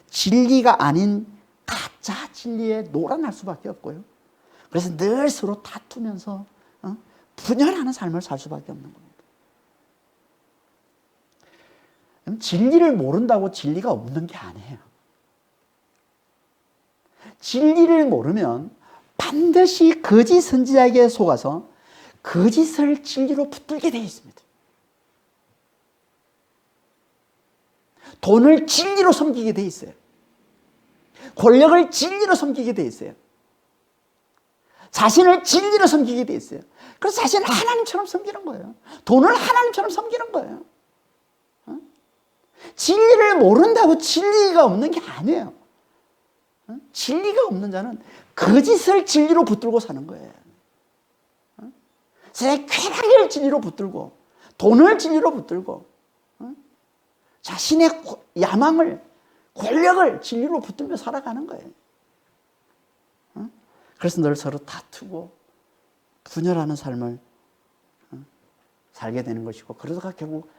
진리가 아닌 가짜 진리에 놀아날 수밖에 없고요. 그래서 늘 서로 다투면서 분열하는 삶을 살 수밖에 없는 겁니다. 진리를 모른다고 진리가 없는 게 아니에요. 진리를 모르면 반드시 거짓 선지자에게 속아서 거짓을 진리로 붙들게 되어 있습니다. 돈을 진리로 섬기게 되어 있어요. 권력을 진리로 섬기게 되어 있어요. 자신을 진리로 섬기게 되어 있어요. 그래서 자신을 하나님처럼 섬기는 거예요. 돈을 하나님처럼 섬기는 거예요. 진리를 모른다고 진리가 없는 게 아니에요. 진리가 없는 자는 거짓을 진리로 붙들고 사는 거예요. 제 쾌락을 진리로 붙들고 돈을 진리로 붙들고 자신의 야망을, 권력을 진리로 붙들며 살아가는 거예요. 그래서 늘 서로 다투고 분열하는 삶을 살게 되는 것이고, 그러다가 결국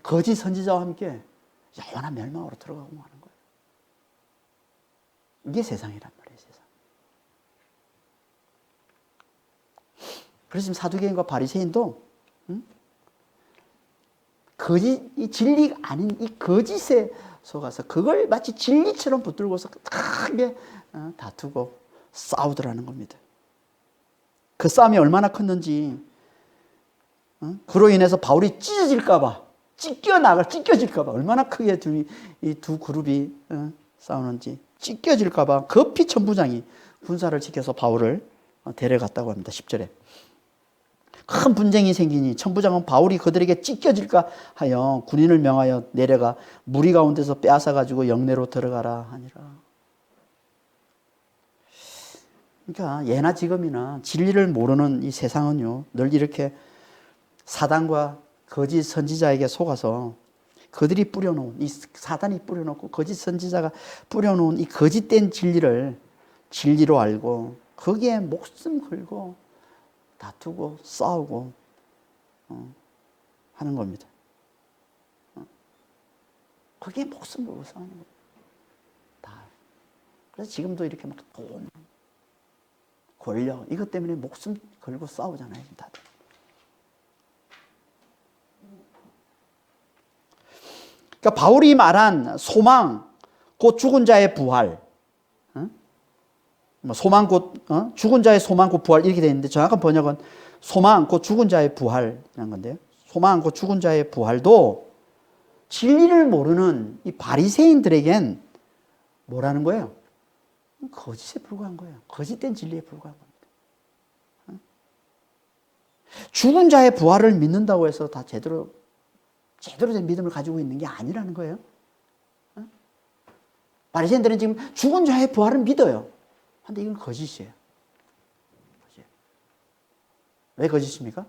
거짓 선지자와 함께 영원한 멸망으로 들어가고 하는 거예요. 이게 세상이란 말이에요, 세상. 그래서 지금 사두개인과 바리새인도 이 진리가 아닌 이 거짓에 속아서 그걸 마치 진리처럼 붙들고서 크게 다투고 싸우더라는 겁니다. 그 싸움이 얼마나 컸는지, 그로 인해서 바울이 찢어질까봐, 찢겨질까봐 얼마나 크게 이 두 그룹이 싸우는지, 찢겨질까봐 급히 천부장이 군사를 지켜서 바울을 데려갔다고 합니다. 10절에. 큰 분쟁이 생기니 천부장은 바울이 그들에게 찢겨질까 하여 군인을 명하여 내려가 무리 가운데서 빼앗아 가지고 영내로 들어가라 하니라. 그러니까 예나 지금이나 진리를 모르는 이 세상은요, 늘 이렇게 사단과 거짓 선지자에게 속아서 그들이 뿌려놓은, 이 사단이 뿌려놓고 거짓 선지자가 뿌려놓은 이 거짓된 진리를 진리로 알고 거기에 목숨 걸고 다투고 싸우고 하는 겁니다. 거기에 목숨 걸고 싸우는 겁니다. 다. 그래서 지금도 이렇게 막 돈, 권력, 이것 때문에 목숨 걸고 싸우잖아요, 다들. 그러니까 바울이 말한 소망, 곧 죽은 자의 부활, 소망 곧 죽은 자의 소망 곧 부활, 이렇게 되어 있는데 정확한 번역은 소망 곧 죽은 자의 부활이라는 건데요. 소망 곧 죽은 자의 부활도 진리를 모르는 이 바리새인들에겐 뭐라는 거예요? 거짓에 불과한 거예요. 거짓된 진리에 불과한 겁니다. 죽은 자의 부활을 믿는다고 해서 다 제대로 된 믿음을 가지고 있는 게 아니라는 거예요. 바리새인들은 지금 죽은 자의 부활을 믿어요. 근데 이건 거짓이에요. 왜 거짓입니까?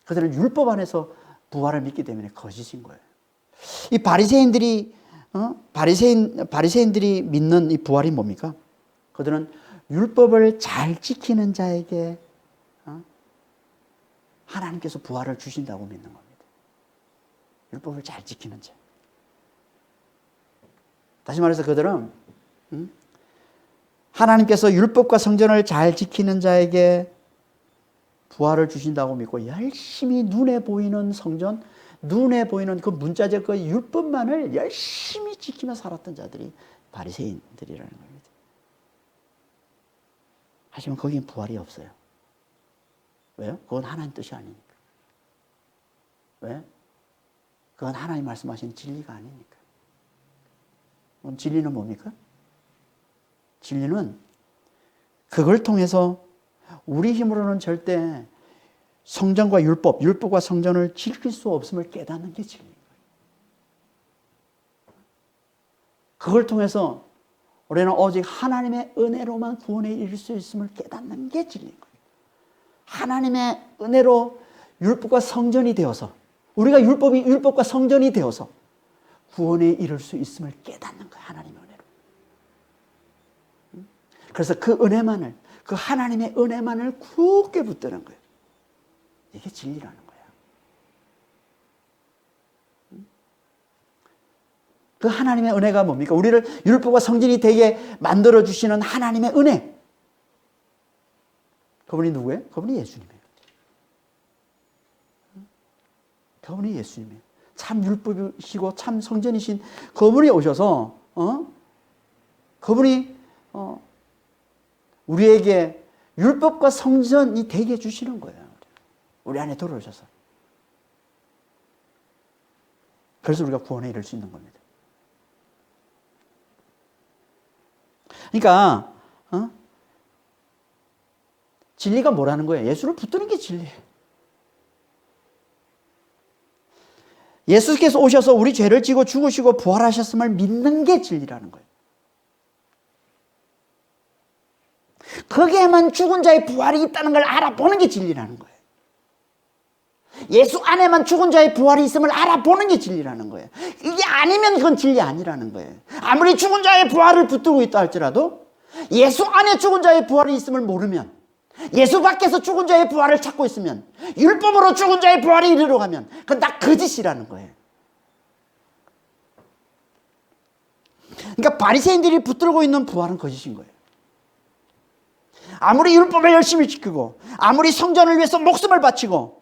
그들은 율법 안에서 부활을 믿기 때문에 거짓인 거예요. 이 바리새인들이 믿는 이 부활이 뭡니까? 그들은 율법을 잘 지키는 자에게 하나님께서 부활을 주신다고 믿는 겁니다. 율법을 잘 지키는 자. 다시 말해서 그들은 하나님께서 율법과 성전을 잘 지키는 자에게 부활을 주신다고 믿고 열심히 눈에 보이는 성전, 눈에 보이는 그 문자적 그 율법만을 열심히 지키며 살았던 자들이 바리새인들이라는 겁니다. 하지만 거기엔 부활이 없어요. 왜요? 그건 하나님 뜻이 아니니까. 왜? 그건 하나님 말씀하신 진리가 아니니까. 그럼 진리는 뭡니까? 진리는 그걸 통해서 우리 힘으로는 절대 성전과 율법과 성전을 지킬 수 없음을 깨닫는 게 진리인 거예요. 그걸 통해서 우리는 오직 하나님의 은혜로만 구원에 이를 수 있음을 깨닫는 게 진리인 거예요. 하나님의 은혜로 율법과 성전이 되어서 우리가 율법과 성전이 되어서 구원에 이를 수 있음을 깨닫는 거예요. 하나님의 은혜로. 그래서 그 은혜만을, 그 하나님의 은혜만을 굳게 붙드는 거예요. 이게 진리라는 거예요. 그 하나님의 은혜가 뭡니까? 우리를 율법과 성전이 되게 만들어주시는 하나님의 은혜. 그분이 누구예요? 그분이 예수님이에요. 그분이 예수님이에요. 참 율법이시고 참 성전이신 그분이 오셔서 그분이 우리에게 율법과 성전이 되게 해주시는 거예요. 우리 안에 들어오셔서. 그래서 우리가 구원에 이를 수 있는 겁니다. 그러니까 진리가 뭐라는 거예요? 예수를 붙드는 게 진리예요. 예수께서 오셔서 우리 죄를 지고 죽으시고 부활하셨음을 믿는 게 진리라는 거예요. 거기에만 죽은 자의 부활이 있다는 걸 알아보는 게 진리라는 거예요. 예수 안에만 죽은 자의 부활이 있음을 알아보는 게 진리라는 거예요. 이게 아니면 그건 진리 아니라는 거예요. 아무리 죽은 자의 부활을 붙들고 있다 할지라도 예수 안에 죽은 자의 부활이 있음을 모르면, 예수 밖에서 죽은 자의 부활을 찾고 있으면, 율법으로 죽은 자의 부활에 이르러 가면 그건 다 거짓이라는 거예요. 그러니까 바리새인들이 붙들고 있는 부활은 거짓인 거예요. 아무리 율법을 열심히 지키고 아무리 성전을 위해서 목숨을 바치고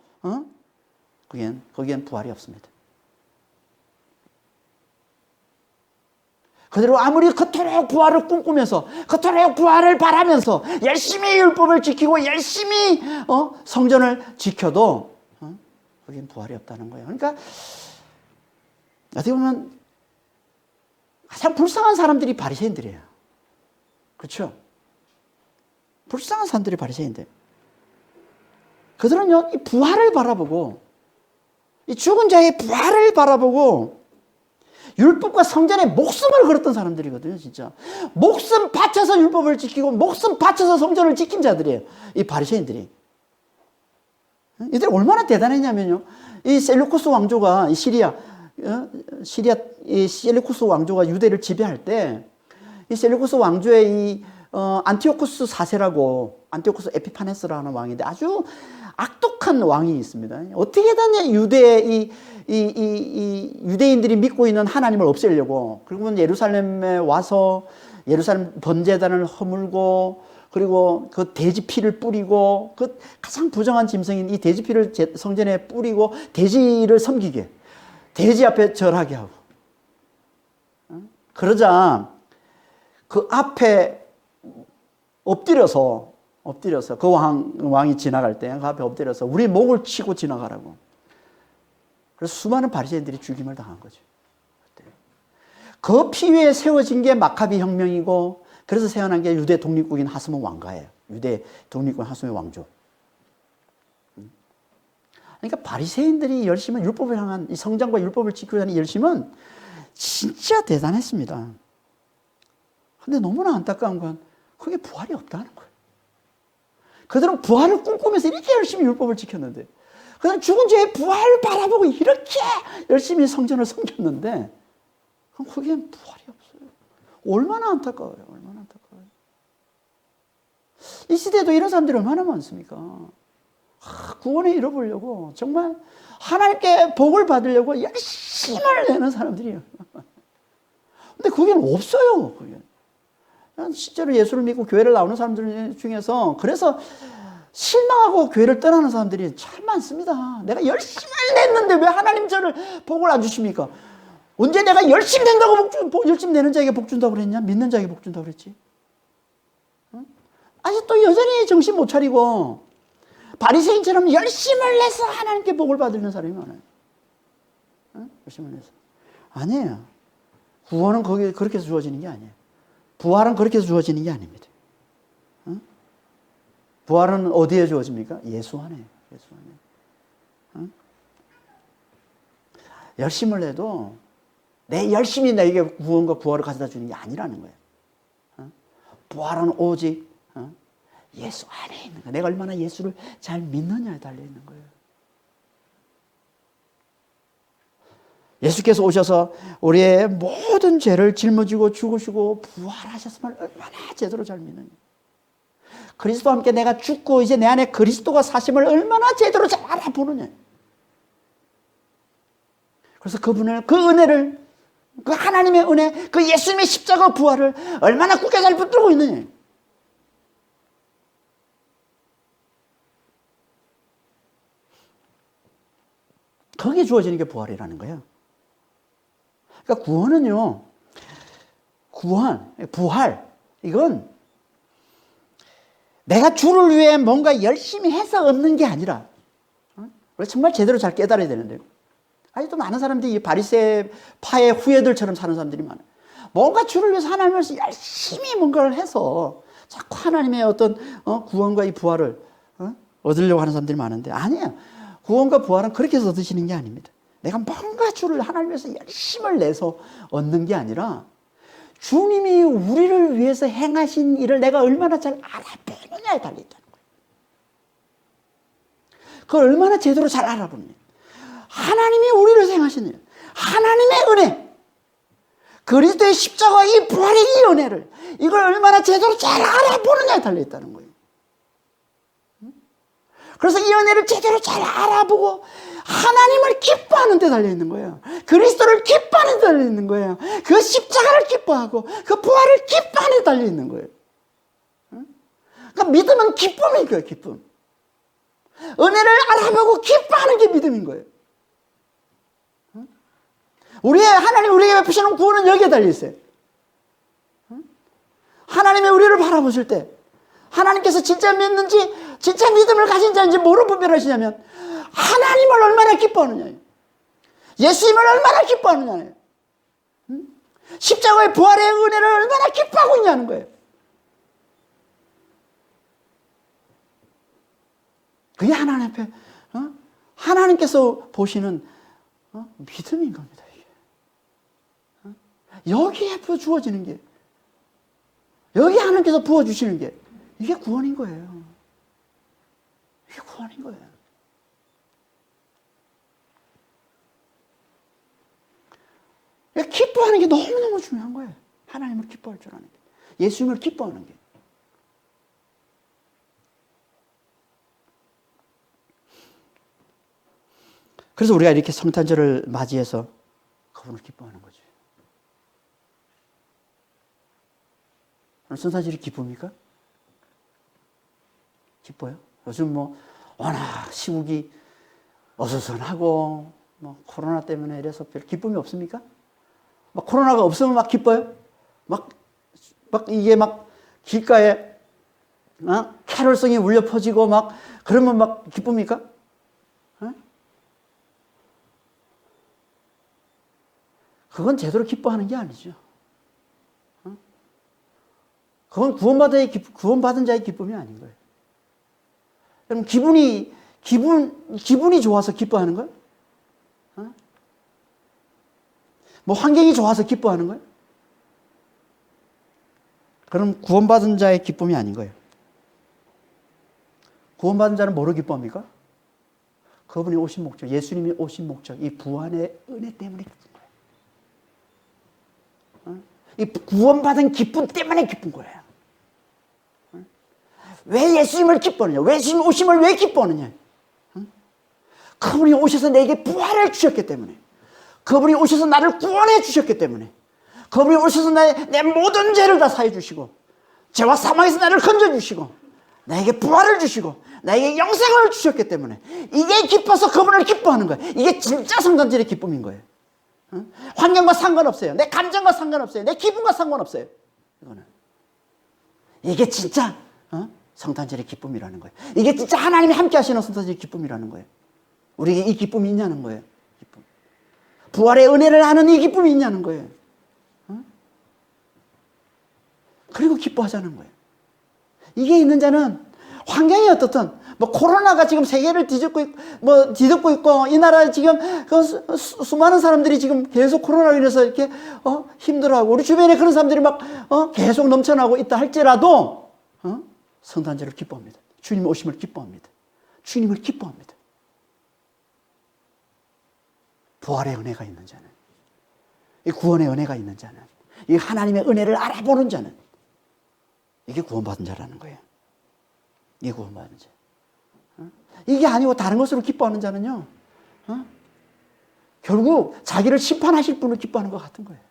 거기엔 부활이 없습니다. 그대로 아무리 그토록 부활을 꿈꾸면서 그토록 부활을 바라면서 열심히 율법을 지키고 열심히 성전을 지켜도 거기엔 부활이 없다는 거예요. 그러니까 어떻게 보면 가장 불쌍한 사람들이 바리새인들이에요. 그렇죠? 불쌍한 사람들이 바리새인들. 그들은요, 이 부활을 바라보고, 이 죽은 자의 부활을 바라보고, 율법과 성전에 목숨을 걸었던 사람들이거든요, 진짜. 목숨 바쳐서 율법을 지키고, 목숨 바쳐서 성전을 지킨 자들이에요, 이 바리새인들이. 이들이 얼마나 대단했냐면요, 이 셀루쿠스 왕조가, 이 시리아, 이 셀루쿠스 왕조가 유대를 지배할 때, 이 셀루쿠스 왕조의 이 안티오쿠스 4세라고, 안티오쿠스 에피파네스라는 왕인데 아주 악독한 왕이 있습니다. 어떻게든 유대의 유대인들이 믿고 있는 하나님을 없애려고, 그리고 예루살렘에 와서 예루살렘 번제단을 허물고, 그리고 그 돼지 피를 뿌리고, 그 가장 부정한 짐승인 이 돼지 피를 성전에 뿌리고 돼지를 섬기게, 돼지 앞에 절하게 하고, 그러자 그 앞에 엎드려서 그 왕이 지나갈 때 그 앞에 엎드려서 우리 목을 치고 지나가라고. 그래서 수많은 바리새인들이 죽임을 당한 거죠. 그 피 위에 세워진 게 마카비 혁명이고, 그래서 세어난 게 유대 독립국인 하스몬 왕가예요. 유대 독립국인 하스몬 왕조. 그러니까 바리새인들이 열심히 율법을 향한, 이 성전과 율법을 지키려 하는 열심은 진짜 대단했습니다. 근데 너무나 안타까운 건 그게 부활이 없다는 거예요. 그들은 부활을 꿈꾸면서 이렇게 열심히 율법을 지켰는데, 그들은 죽은 자의 부활을 바라보고 이렇게 열심히 성전을 섬겼는데, 그럼 거기엔 부활이 없어요. 얼마나 안타까워요. 얼마나 안타까워요. 이 시대에도 이런 사람들이 얼마나 많습니까? 구원에 이뤄보려고 정말 하나님께 복을 받으려고 열심을 내는 사람들이에요. 근데 그게 없어요. 그게. 실제로 예수를 믿고 교회를 나오는 사람들 중에서 그래서 실망하고 교회를 떠나는 사람들이 참 많습니다. 내가 열심히 냈는데 왜 하나님 저를 복을 안 주십니까? 언제 내가 열심히 낸다고 열심히 내는 자에게 복 준다고 그랬냐? 믿는 자에게 복 준다고 그랬지? 응? 아직도 여전히 정신 못 차리고 바리새인처럼 열심을 내서 하나님께 복을 받는 사람이 많아요. 응? 열심을 내서. 아니에요. 구원은 거기 그렇게 해서 주어지는 게 아니에요. 부활은 그렇게 해서 주어지는 게 아닙니다. 응? 부활은 어디에 주어집니까? 예수 안에. 예수 안에. 응? 열심을 내도 내 열심히 내게 구원과 부활을 가져다 주는 게 아니라는 거예요. 응? 부활은 오직 예수 안에 있는 거예요. 내가 얼마나 예수를 잘 믿느냐에 달려 있는 거예요. 예수께서 오셔서 우리의 모든 죄를 짊어지고 죽으시고 부활하셨음을 얼마나 제대로 잘 믿느냐. 그리스도와 함께 내가 죽고 이제 내 안에 그리스도가 사심을 얼마나 제대로 잘 알아보느냐. 그래서 그분을, 그 은혜를, 그 하나님의 은혜, 그 예수님의 십자가 부활을 얼마나 굳게 잘 붙들고 있느냐. 거기에 주어지는 게 부활이라는 거예요. 그러니까 구원은요, 부활, 이건 내가 주를 위해 뭔가 열심히 해서 얻는 게 아니라, 정말 제대로 잘 깨달아야 되는데요. 아직도 많은 사람들이 이 바리새파의 후예들처럼 사는 사람들이 많아요. 뭔가 주를 위해서 하나님을 위해서 열심히 뭔가를 해서 자꾸 하나님의 어떤 구원과 이 부활을 얻으려고 하는 사람들이 많은데, 아니에요. 구원과 부활은 그렇게 해서 얻으시는 게 아닙니다. 내가 뭔가 주를 하나님 위해서 열심을 내서 얻는 게 아니라 주님이 우리를 위해서 행하신 일을 내가 얼마나 잘 알아보느냐에 달려있다는 거예요. 그걸 얼마나 제대로 잘 알아보느냐. 하나님이 우리를 위해서 행하신 일, 하나님의 은혜, 그리스도의 십자가 이 부활의 이 은혜를 이걸 얼마나 제대로 잘 알아보느냐에 달려있다는 거예요. 그래서 이 은혜를 제대로 잘 알아보고 하나님을 기뻐하는 데 달려있는 거예요. 그리스도를 기뻐하는 데 달려있는 거예요. 그 십자가를 기뻐하고 그 부활을 기뻐하는 데 달려있는 거예요. 그러니까 믿음은 기쁨인 거예요. 기쁨. 은혜를 알아보고 기뻐하는 게 믿음인 거예요. 하나님 우리에게 베푸시는 구원은 여기에 달려있어요. 하나님의 우리를 바라보실 때 하나님께서 진짜 믿는지 진짜 믿음을 가진 자인지 뭐로 분별하시냐면 하나님을 얼마나 기뻐하느냐예요. 예수님을 얼마나 기뻐하느냐예요. 십자가의 부활의 은혜를 얼마나 기뻐하고 있냐는 거예요. 그게 하나님 앞에 하나님께서 보시는 믿음인 겁니다. 이게. 여기에 주어지는 게, 여기 하나님께서 부어주시는 게 이게 구원인 거예요. 이게 구원인 거예요. 기뻐하는 게 너무너무 중요한 거예요. 하나님을 기뻐할 줄 아는 게. 예수님을 기뻐하는 게. 그래서 우리가 이렇게 성탄절을 맞이해서 그분을 기뻐하는 거죠. 성탄절이 기쁩니까? 기뻐요? 요즘 워낙 시국이 어수선하고 코로나 때문에 이래서 별 기쁨이 없습니까? 코로나가 없으면 막 기뻐요? 이게 길가에 캐롤송이 울려 퍼지고 그러면 기쁩니까? 그건 제대로 기뻐하는 게 아니죠. 그건 구원받은 자의 기쁨이 아닌 거예요. 그럼 기분이 좋아서 기뻐하는 거예요? 환경이 좋아서 기뻐하는 거예요? 그럼 구원받은 자의 기쁨이 아닌 거예요. 구원받은 자는 뭐로 기뻐합니까? 그분이 오신 목적, 예수님이 오신 목적, 이 부활의 은혜 때문에 기쁜 거예요. 이 구원받은 기쁨 때문에 기쁜 거예요. 왜 예수님을 기뻐하느냐? 왜 예수님 오심을 왜 기뻐하느냐? 그분이 오셔서 내게 부활을 주셨기 때문에, 그분이 오셔서 나를 구원해 주셨기 때문에, 그분이 오셔서 내 모든 죄를 다 사해 주시고, 죄와 사망에서 나를 건져 주시고, 나에게 부활을 주시고, 나에게 영생을 주셨기 때문에, 이게 기뻐서 그분을 기뻐하는 거예요. 이게 진짜 성탄절의 기쁨인 거예요. 환경과 상관없어요. 내 감정과 상관없어요. 내 기분과 상관없어요. 이게 진짜 성탄절의 기쁨이라는 거예요. 이게 진짜 하나님이 함께 하시는 성탄절의 기쁨이라는 거예요. 우리에게 이 기쁨이 있냐는 거예요. 기쁨. 부활의 은혜를 아는 이 기쁨이 있냐는 거예요. 그리고 기뻐하자는 거예요. 이게 있는 자는 환경이 어떻든, 뭐 코로나가 지금 세계를 뒤덮고 있고, 이 나라에 지금 수많은 사람들이 지금 계속 코로나로 인해서 이렇게 힘들어하고, 우리 주변에 그런 사람들이 막 계속 넘쳐나고 있다 할지라도 성탄절을 기뻐합니다. 주님 오심을 기뻐합니다. 주님을 기뻐합니다. 부활의 은혜가 있는 자는, 이 구원의 은혜가 있는 자는, 이 하나님의 은혜를 알아보는 자는, 이게 구원받은 자라는 거예요. 이게 구원받은 자. 이게 아니고 다른 것으로 기뻐하는 자는요, 결국 자기를 심판하실 분을 기뻐하는 것 같은 거예요.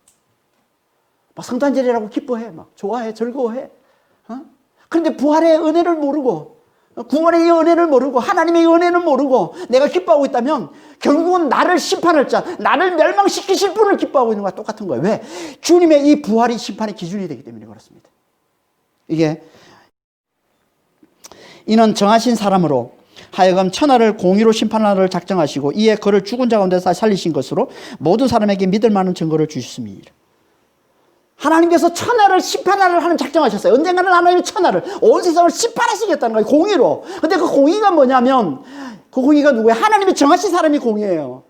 막 성탄절이라고 기뻐해, 막 좋아해, 즐거워해. 그런데 부활의 은혜를 모르고, 구원의 은혜를 모르고, 하나님의 은혜는 모르고 내가 기뻐하고 있다면 결국은 나를 심판할 자, 나를 멸망시키실 분을 기뻐하고 있는 것과 똑같은 거예요. 왜? 주님의 이 부활이 심판의 기준이 되기 때문에 그렇습니다. 이게 이는 정하신 사람으로 하여금 천하를 공의로 심판하를 작정하시고, 이에 그를 죽은 자 가운데서 살리신 것으로 모든 사람에게 믿을 만한 증거를 주셨습니다. 하나님께서 천하를 심판하를 하는 작정하셨어요. 언젠가는 하나님이 천하를, 온 세상을 심판하시겠다는 거예요. 공의로. 근데 그 공의가 뭐냐면, 그 공의가 누구예요? 하나님이 정하신 사람이 공의예요.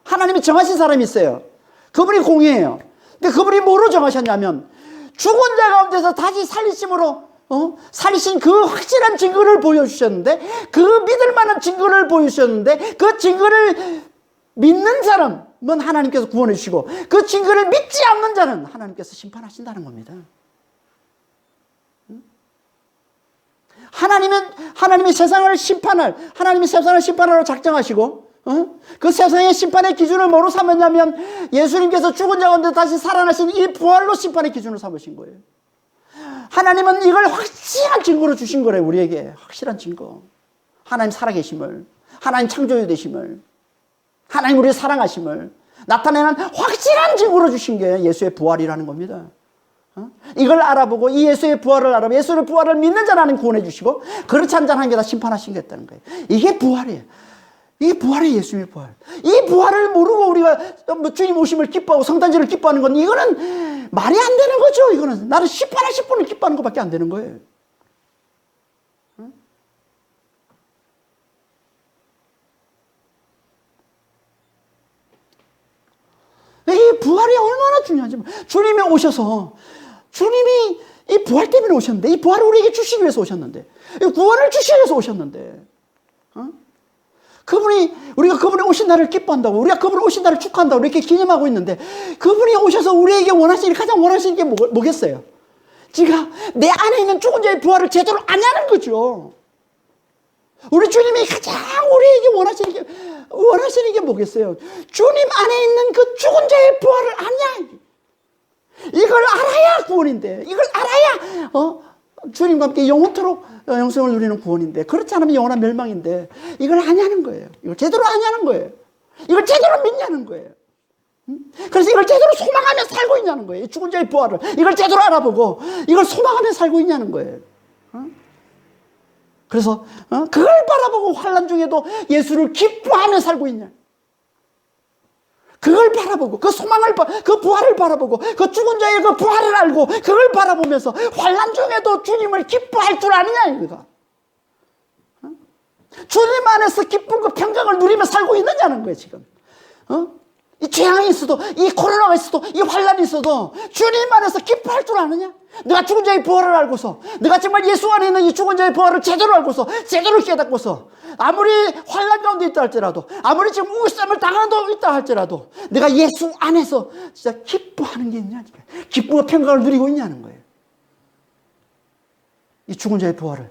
하나님이 정하신 사람이 있어요. 그분이 공의예요. 근데 그분이 뭐로 정하셨냐면, 죽은 자 가운데서 다시 살리심으로 살리신 그 확실한 증거를 보여주셨는데, 그 믿을 만한 증거를 보여주셨는데, 그 증거를 믿는 사람은 하나님께서 구원해 주시고, 그 증거를 믿지 않는 자는 하나님께서 심판하신다는 겁니다. 하나님이 세상을 심판하러 작정하시고, 그 세상의 심판의 기준을 뭐로 삼았냐면, 예수님께서 죽은 자 가운데 다시 살아나신 이 부활로 심판의 기준을 삼으신 거예요. 하나님은 이걸 확실한 증거로 주신 거래요. 우리에게 확실한 증거. 하나님 살아계심을, 하나님 창조주 되심을, 하나님 우리를 사랑하심을 나타내는 확실한 증거로 주신 게 예수의 부활이라는 겁니다. 이걸 알아보고, 이 예수의 부활을 알아보고 예수의 부활을 믿는 자라는 구원해 주시고, 그렇지 않은 자는 다 심판하시겠다는 거예요. 이게 부활이에요. 이게 부활이에요. 예수의 부활. 이 부활을 모르고 우리가 주님 오심을 기뻐하고 성탄절을 기뻐하는 건, 이거는 말이 안 되는 거죠. 이거는 나를 심판하실 분을 기뻐하는 것밖에 안 되는 거예요. 이 부활이 얼마나 중요한지. 주님이 오셔서, 주님이 이 부활 때문에 오셨는데, 이 부활을 우리에게 주시기 위해서 오셨는데, 이 구원을 주시기 위해서 오셨는데, 우리가 그분이 오신 날을 기뻐한다고, 우리가 그분이 오신 날을 축하한다고 이렇게 기념하고 있는데, 그분이 오셔서 우리에게 가장 원하시는 게 뭐겠어요? 지가 내 안에 있는 죽은 자의 부활을 제대로 아냐는 거죠. 우리 주님이 가장 우리에게 원하시는 게 뭐겠어요? 주님 안에 있는 그 죽은 자의 부활을 아냐. 이걸 알아야 구원인데, 이걸 알아야 주님과 함께 영원토록 영생을 누리는 구원인데, 그렇지 않으면 영원한 멸망인데, 이걸 아냐는 거예요. 이걸 제대로 아냐는 거예요. 이걸 제대로 믿냐는 거예요. 그래서 이걸 제대로 소망하며 살고 있냐는 거예요. 이 죽은 자의 부활을 이걸 제대로 알아보고 이걸 소망하며 살고 있냐는 거예요. 그래서 그걸 바라보고 환난 중에도 예수를 기뻐하며 살고 있냐. 그걸 바라보고, 그 소망을, 그 부활을 바라보고, 그 죽은 자의 그 부활을 알고, 그걸 바라보면서 환난 중에도 주님을 기뻐할 줄 아느냐, 이거가. 주님 안에서 기쁨과 평강을 누리며 살고 있느냐는 거예요, 지금. 이 재앙이 있어도, 이 코로나가 있어도, 이 환난이 있어도 주님 안에서 기뻐할 줄 아느냐? 내가 죽은 자의 부활을 알고서, 내가 정말 예수 안에 있는 이 죽은 자의 부활을 제대로 알고서, 제대로 깨닫고서, 아무리 환난 가운데 있다 할지라도, 아무리 지금 우울함을 당하고 있다 할지라도, 내가 예수 안에서 진짜 기뻐하는 게 있냐? 기쁨과 평강을 누리고 있냐는 거예요. 이 죽은 자의 부활을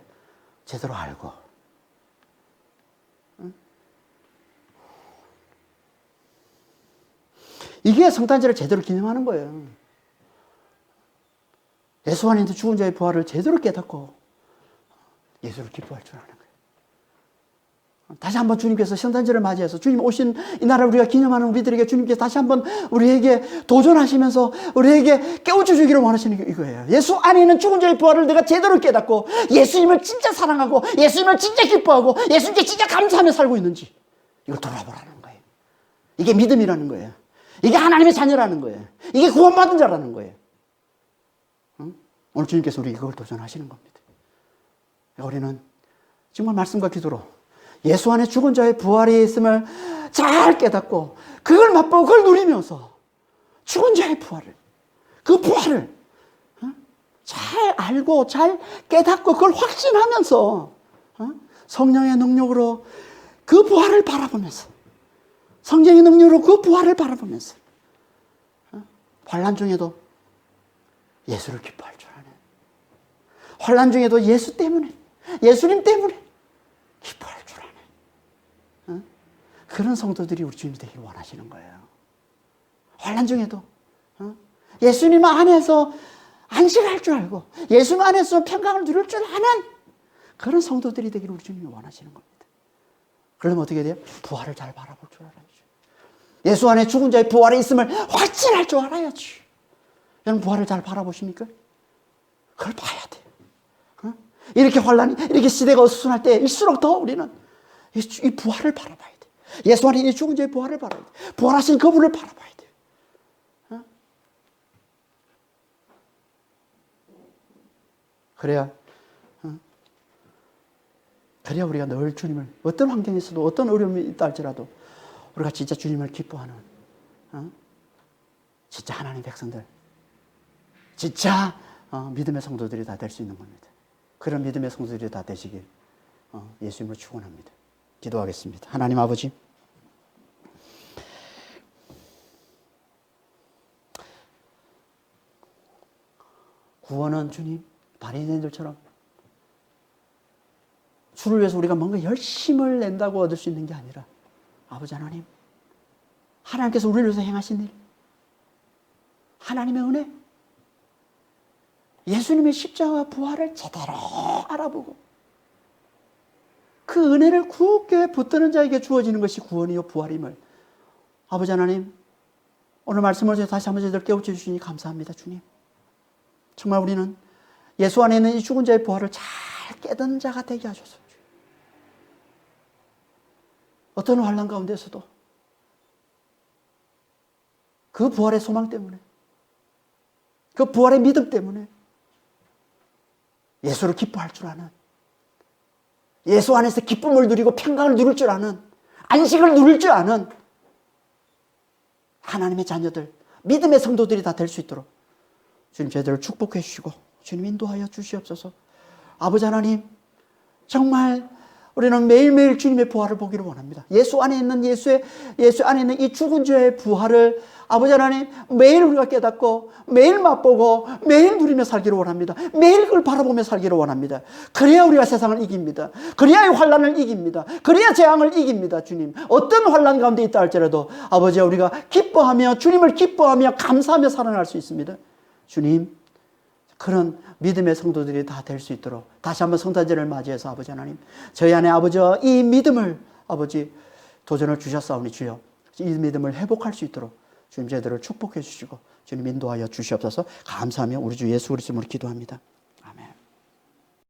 제대로 알고. 이게 성탄절을 제대로 기념하는 거예요. 예수 안에 있는 죽은 자의 부활을 제대로 깨닫고 예수를 기뻐할 줄 아는 거예요. 다시 한번 주님께서 성탄절을 맞이해서 주님 오신 이 날을 우리가 기념하는 우리들에게 주님께서 다시 한번 우리에게 도전하시면서 우리에게 깨우쳐주기를 원하시는 게 이거예요. 예수 안에 있는 죽은 자의 부활을 내가 제대로 깨닫고 예수님을 진짜 사랑하고 예수님을 진짜 기뻐하고 예수님께 진짜 감사하며 살고 있는지 이걸 돌아보라는 거예요. 이게 믿음이라는 거예요. 이게 하나님의 자녀라는 거예요. 이게 구원받은 자라는 거예요. 응? 오늘 주님께서 우리에게 그걸 도전하시는 겁니다. 우리는 정말 말씀과 기도로 예수 안에 죽은 자의 부활이 있음을 잘 깨닫고 그걸 맛보고 그걸 누리면서 죽은 자의 부활을, 그 부활을 잘 알고 잘 깨닫고 그걸 확신하면서 성령의 능력으로 그 부활을 바라보면서 성령의 능력으로 그 부활을 바라보면서 환난 중에도 예수를 기뻐할 줄 아는, 환난 중에도 예수 때문에, 예수님 때문에 기뻐할 줄 아는 그런 성도들이 우리 주님이 되길 원하시는 거예요. 환난 중에도 예수님 안에서 안식할 줄 알고 예수님 안에서 평강을 누릴 줄 아는 그런 성도들이 되기를 우리 주님이 원하시는 겁니다. 그러면 어떻게 돼요? 부활을 잘 바라볼 줄 알아야죠. 예수 안에 죽은 자의 부활에 있음을 확신할 줄 알아야지. 여러분 부활을 잘 바라보십니까? 그걸 봐야 돼요. 이렇게 환란이, 이렇게 시대가 어수선할 때일수록 더 우리는 이 부활을 바라봐야 돼요. 예수 안에 있는 죽은 자의 부활을 바라봐야 돼요. 부활하신 그분을 바라봐야 돼요. 그래야 우리가 늘 주님을 어떤 환경에서도 어떤 어려움이 있다 할지라도 우리가 진짜 주님을 기뻐하는 진짜 하나님의 백성들, 진짜 믿음의 성도들이 다 될 수 있는 겁니다. 그런 믿음의 성도들이 다 되시길 예수님으로 축원합니다. 기도하겠습니다. 하나님 아버지, 구원은 주님 바리새인들처럼 주를 위해서 우리가 뭔가 열심을 낸다고 얻을 수 있는 게 아니라 아버지 하나님, 하나님께서 우리를 위해서 행하신 일, 하나님의 은혜, 예수님의 십자가 부활을 제대로 알아보고 그 은혜를 굳게 붙드는 자에게 주어지는 것이 구원이요 부활임을 아버지 하나님 오늘 말씀을 통해 다시 한번 저희들 깨우쳐 주시니 감사합니다. 주님, 정말 우리는 예수 안에 있는 이 죽은 자의 부활을 잘 깨닫는 자가 되게 하셔서 어떤 환난 가운데서도 그 부활의 소망 때문에, 그 부활의 믿음 때문에 예수를 기뻐할 줄 아는, 예수 안에서 기쁨을 누리고 평강을 누릴 줄 아는, 안식을 누릴 줄 아는 하나님의 자녀들, 믿음의 성도들이 다 될 수 있도록 주님 저희들을 축복해 주시고 주님 인도하여 주시옵소서. 아버지 하나님, 정말 우리는 매일매일 주님의 부활을 보기를 원합니다. 예수 안에 있는 예수 안에 있는 이 죽은 자의 부활을 아버지 하나님 매일 우리가 깨닫고 매일 맛보고 매일 누리며 살기를 원합니다. 매일 그걸 바라보며 살기를 원합니다. 그래야 우리가 세상을 이깁니다. 그래야 이 환난을 이깁니다. 그래야 재앙을 이깁니다. 주님, 어떤 환난 가운데 있다 할지라도 아버지 우리가 기뻐하며 주님을 기뻐하며 감사하며 살아날 수 있습니다. 주님, 그런 믿음의 성도들이 다 될 수 있도록 다시 한번 성탄절을 맞이해서 아버지 하나님 저희 안에 아버지 이 믿음을 아버지 도전을 주셨사오니 주여 이 믿음을 회복할 수 있도록 주님 저희들을 축복해 주시고 주님 인도하여 주시옵소서. 감사하며 우리 주 예수 그리스도로 기도합니다.